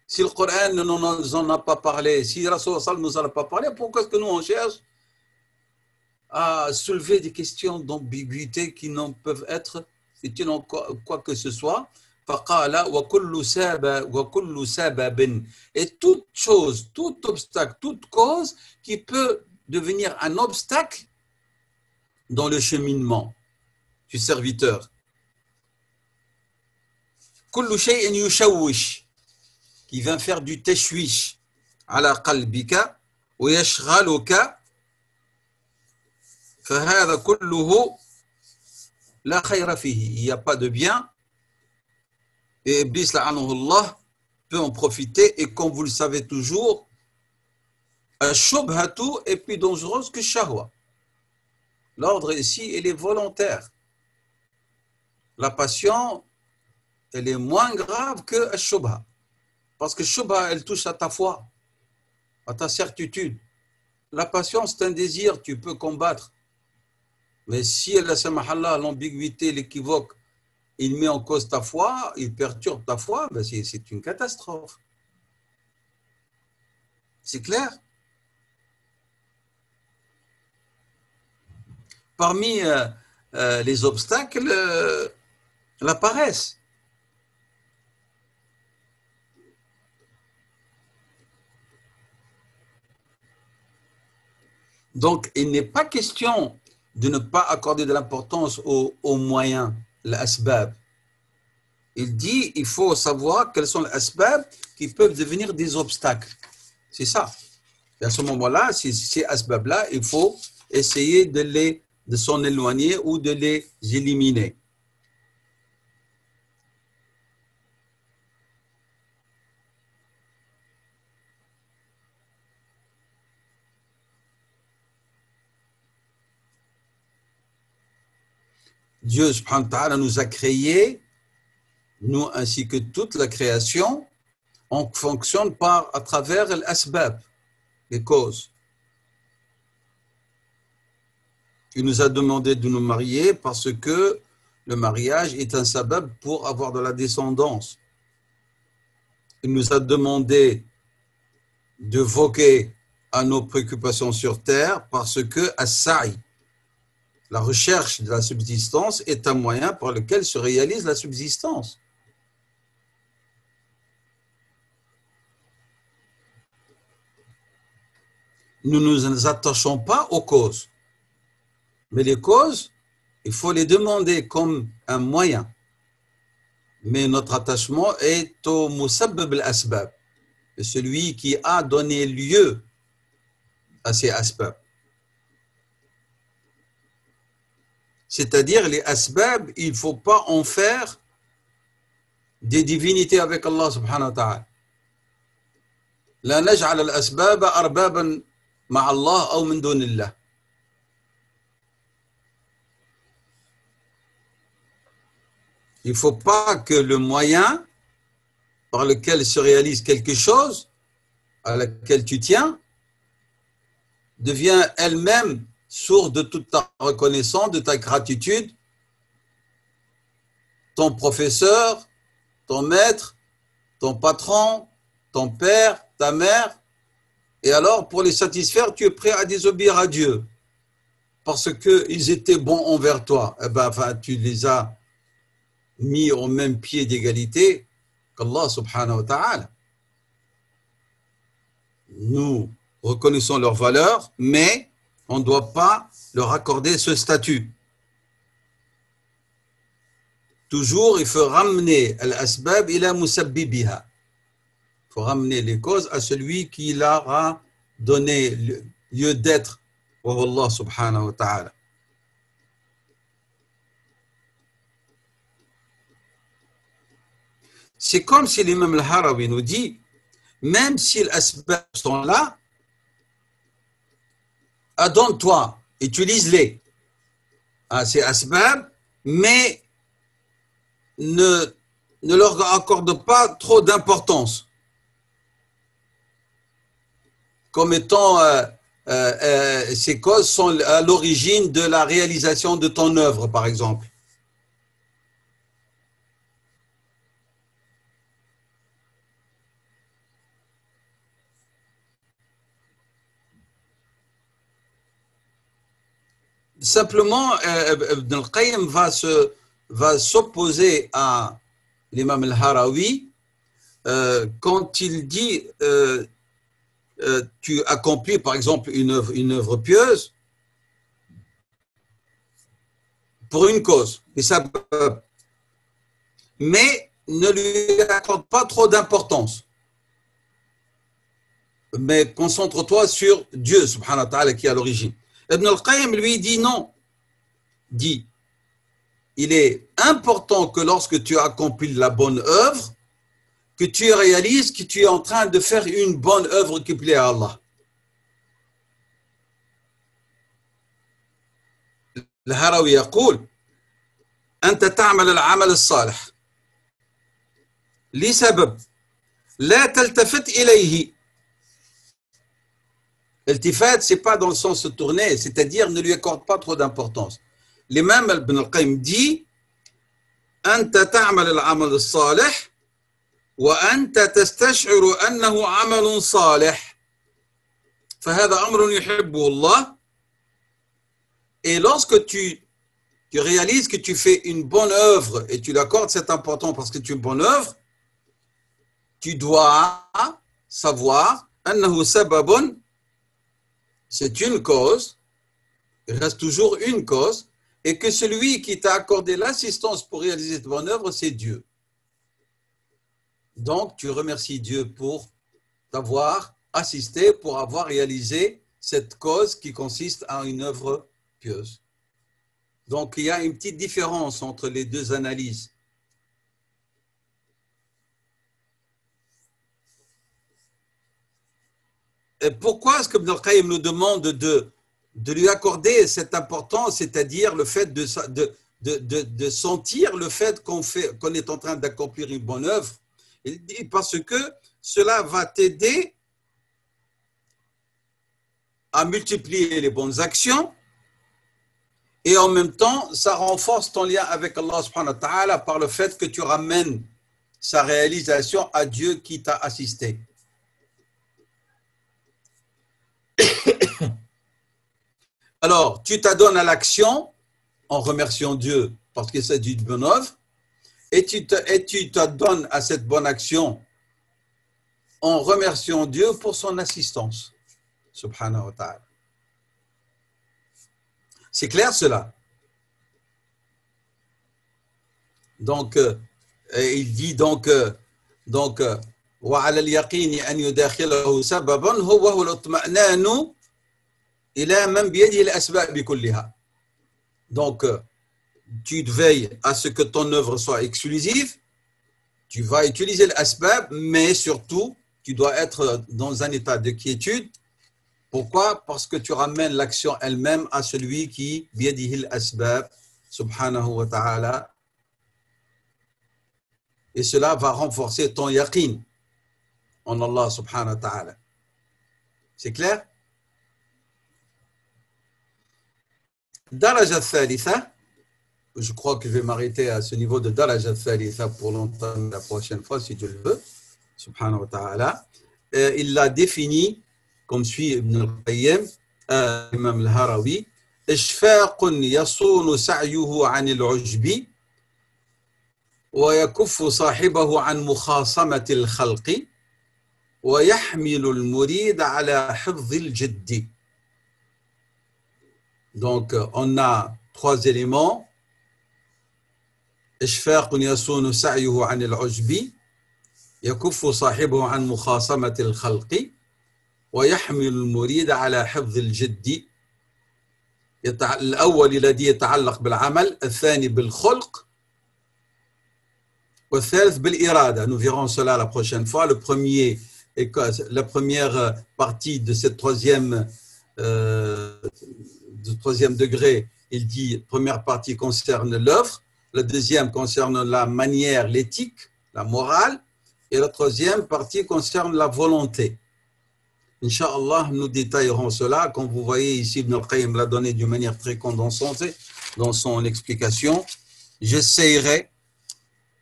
Si le Coran ne nous en a pas parlé, si Rasul ne nous en a pas parlé, pourquoi est-ce que nous on cherche à soulever des questions d'ambiguïté qui n'en peuvent être, quoi que ce soit? Et toute chose, tout obstacle, toute cause qui peut devenir un obstacle dans le cheminement du serviteur. كل شيء يشوش, qui vient faire du tashwish على قلبك ويشغلك, فهذا كله لا خير فيه. Il n'y a pas de bien. Et Iblis, la'anahullah, peut en profiter. Et comme vous le savez toujours, Ash-shubhatu est plus dangereuse que Shahwa. L'ordre ici, il est volontaire. La passion, elle est moins grave que Ash-shubha. Parce que Shubha, elle touche à ta foi, à ta certitude. La passion, c'est un désir, tu peux combattre. Mais si elle a l'ambiguïté, l'équivoque, il met en cause ta foi, il perturbe ta foi, ben c'est une catastrophe. C'est clair? Parmi les obstacles, la paresse. Donc, il n'est pas question de ne pas accorder de l'importance aux moyens, l'asbab. Il dit il faut savoir quels sont les asbab qui peuvent devenir des obstacles. C'est ça. Et à ce moment-là, ces asbab-là, il faut essayer de s'en éloigner ou de les éliminer. Dieu subhanahu wa ta'ala nous a créés, nous ainsi que toute la création, on fonctionne à travers l'asbab, les causes. Il nous a demandé de nous marier parce que le mariage est un sabab pour avoir de la descendance. Il nous a demandé de voquer à nos préoccupations sur terre parce que as-sa'i, la recherche de la subsistance, est un moyen par lequel se réalise la subsistance. Nous ne nous attachons pas aux causes. Mais les causes, il faut les demander comme un moyen. Mais notre attachement est au musabbab al-asbab, celui qui a donné lieu à ces asbab. C'est-à-dire les asbab, il ne faut pas en faire des divinités avec Allah subhanahu wa ta'ala. La naj'al al-asbab arbaban ma'a Allah ou min dunillah. Il ne faut pas que le moyen par lequel se réalise quelque chose à laquelle tu tiens devient elle-même source de toute ta reconnaissance, de ta gratitude. Ton professeur, ton maître, ton patron, ton père, ta mère. Et alors, pour les satisfaire, tu es prêt à désobéir à Dieu parce qu'ils étaient bons envers toi. Eh ben, enfin, tu les as mis au même pied d'égalité qu'Allah subhanahu wa ta'ala. Nous reconnaissons leur valeur, mais on ne doit pas leur accorder ce statut. Toujours, il faut ramener l'asbab ila musabbibiha. Il faut ramener les causes à celui qui leur a donné lieu d'être, wa Allah subhanahu wa ta'ala. C'est comme si l'imam al-Harawi nous dit, même si les asbab sont là, adonne-toi, utilise-les, ces asbab, mais ne leur accorde pas trop d'importance comme étant ces causes sont à l'origine de la réalisation de ton œuvre, par exemple. Simplement, Ibn al-Qayyim va s'opposer à l'imam al-Harawi quand il dit tu accomplis par exemple une œuvre pieuse pour une cause, mais ne lui accorde pas trop d'importance. Mais concentre-toi sur Dieu, subhanahu wa ta'ala, qui est à l'origine. Ibn al-Qayyim lui dit non. Dit, il est important que lorsque tu accomplis la bonne œuvre, que tu réalises que tu es en train de faire une bonne œuvre qui plaît à Allah. الهروي يقول أنت تعمل العمل الصالح لسبب لا تلتفت إليه. التفات, c'est pas dans le sens de tourner, c'est-à-dire ne lui accorde pas trop d'importance. L'imam Ibn al-Qayyim dit أنت تعمل العمل الصالح وأنت تستشعر أنه عمل صالح فهذا أمر يحبه الله. Et lorsque tu réalises que tu fais une bonne œuvre et tu l'accordes cet important parce que tu es une bonne œuvre, tu dois savoir أنه سبب, c'est une cause, il reste toujours une cause, et que celui qui t'a accordé l'assistance pour réaliser cette bonne œuvre, c'est Dieu. Donc, tu remercies Dieu pour t'avoir assisté, pour avoir réalisé cette cause qui consiste en une œuvre pieuse. Donc, il y a une petite différence entre les deux analyses. Et pourquoi est-ce que Ibn al-Qayyim nous demande de lui accorder cette importance, c'est-à-dire le fait de sentir le fait qu'on est en train d'accomplir une bonne œuvre? Il dit parce que cela va t'aider à multiplier les bonnes actions et en même temps, ça renforce ton lien avec Allah subhanahu wa ta'ala par le fait que tu ramènes sa réalisation à Dieu qui t'a assisté. Alors, tu t'adonnes à l'action en remerciant Dieu parce que c'est une bonne œuvre et tu t'adonnes à cette bonne action en remerciant Dieu pour son assistance. Subhanahu wa ta'ala. C'est clair cela? Donc, il dit donc وعلى اليقين أن يداخله سببا هو الاطمئنان إلى من بيده الأسباب كلها. Donc, tu veilles à ce que ton œuvre soit exclusive, tu vas utiliser l'asbab, mais surtout, tu dois être dans un état de quiétude. Pourquoi? Parce que tu ramènes l'action elle-même à celui qui biyadihi al-asbab, subhanahu wa ta'ala. Et cela va renforcer ton yaqin en Allah subhanahu wa ta'ala. C'est clair? Daraja thalitha, je crois que je vais m'arrêter à ce niveau de Daraja thalitha pour longtemps la prochaine fois si Dieu le veut, subhanahu wa ta'ala. Il l'a défini comme suit Ibn al-Qayyim, Imam al-Harawi, إشفاق يصون سعيه عن العجب ويكف صاحبه عن مخاصمة الخلق ويحمل المريد على حفظ الجد. Donc, on a trois éléments. إشفاق يصون سعيه عن العجب يكف صاحبه عن مخاصمة الخلق ويحمل المريد على حفظ الجد. الأول الذي يتعلق بالعمل، الثاني بالخلق والثالث بالإرادة. Nous verrons cela la prochaine fois. La première partie de cette troisième degré, il dit, première partie concerne l'œuvre, la deuxième concerne la manière, l'éthique, la morale, et la troisième partie concerne la volonté. Inch'Allah, nous détaillerons cela. Comme vous voyez ici, Ibn al-Qayyim l'a donné d'une manière très condensée dans son explication. J'essayerai,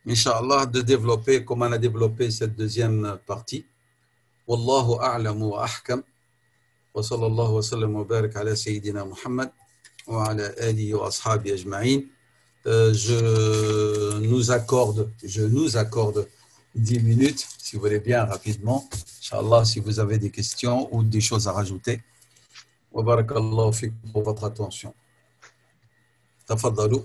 Inch'Allah, de développer comme on a développé cette deuxième partie. Wallahu a'lamu wa ahkam. Wa sallallahu wa sallam wa barak ala sayyidina Muhammad wa ala alihi wa ashabi ajma'in. Je nous accorde 10 minutes, si vous voulez bien, rapidement. Inch'Allah, si vous avez des questions ou des choses à rajouter. Wa barakallahu fikum pour votre attention. Tafaddalu.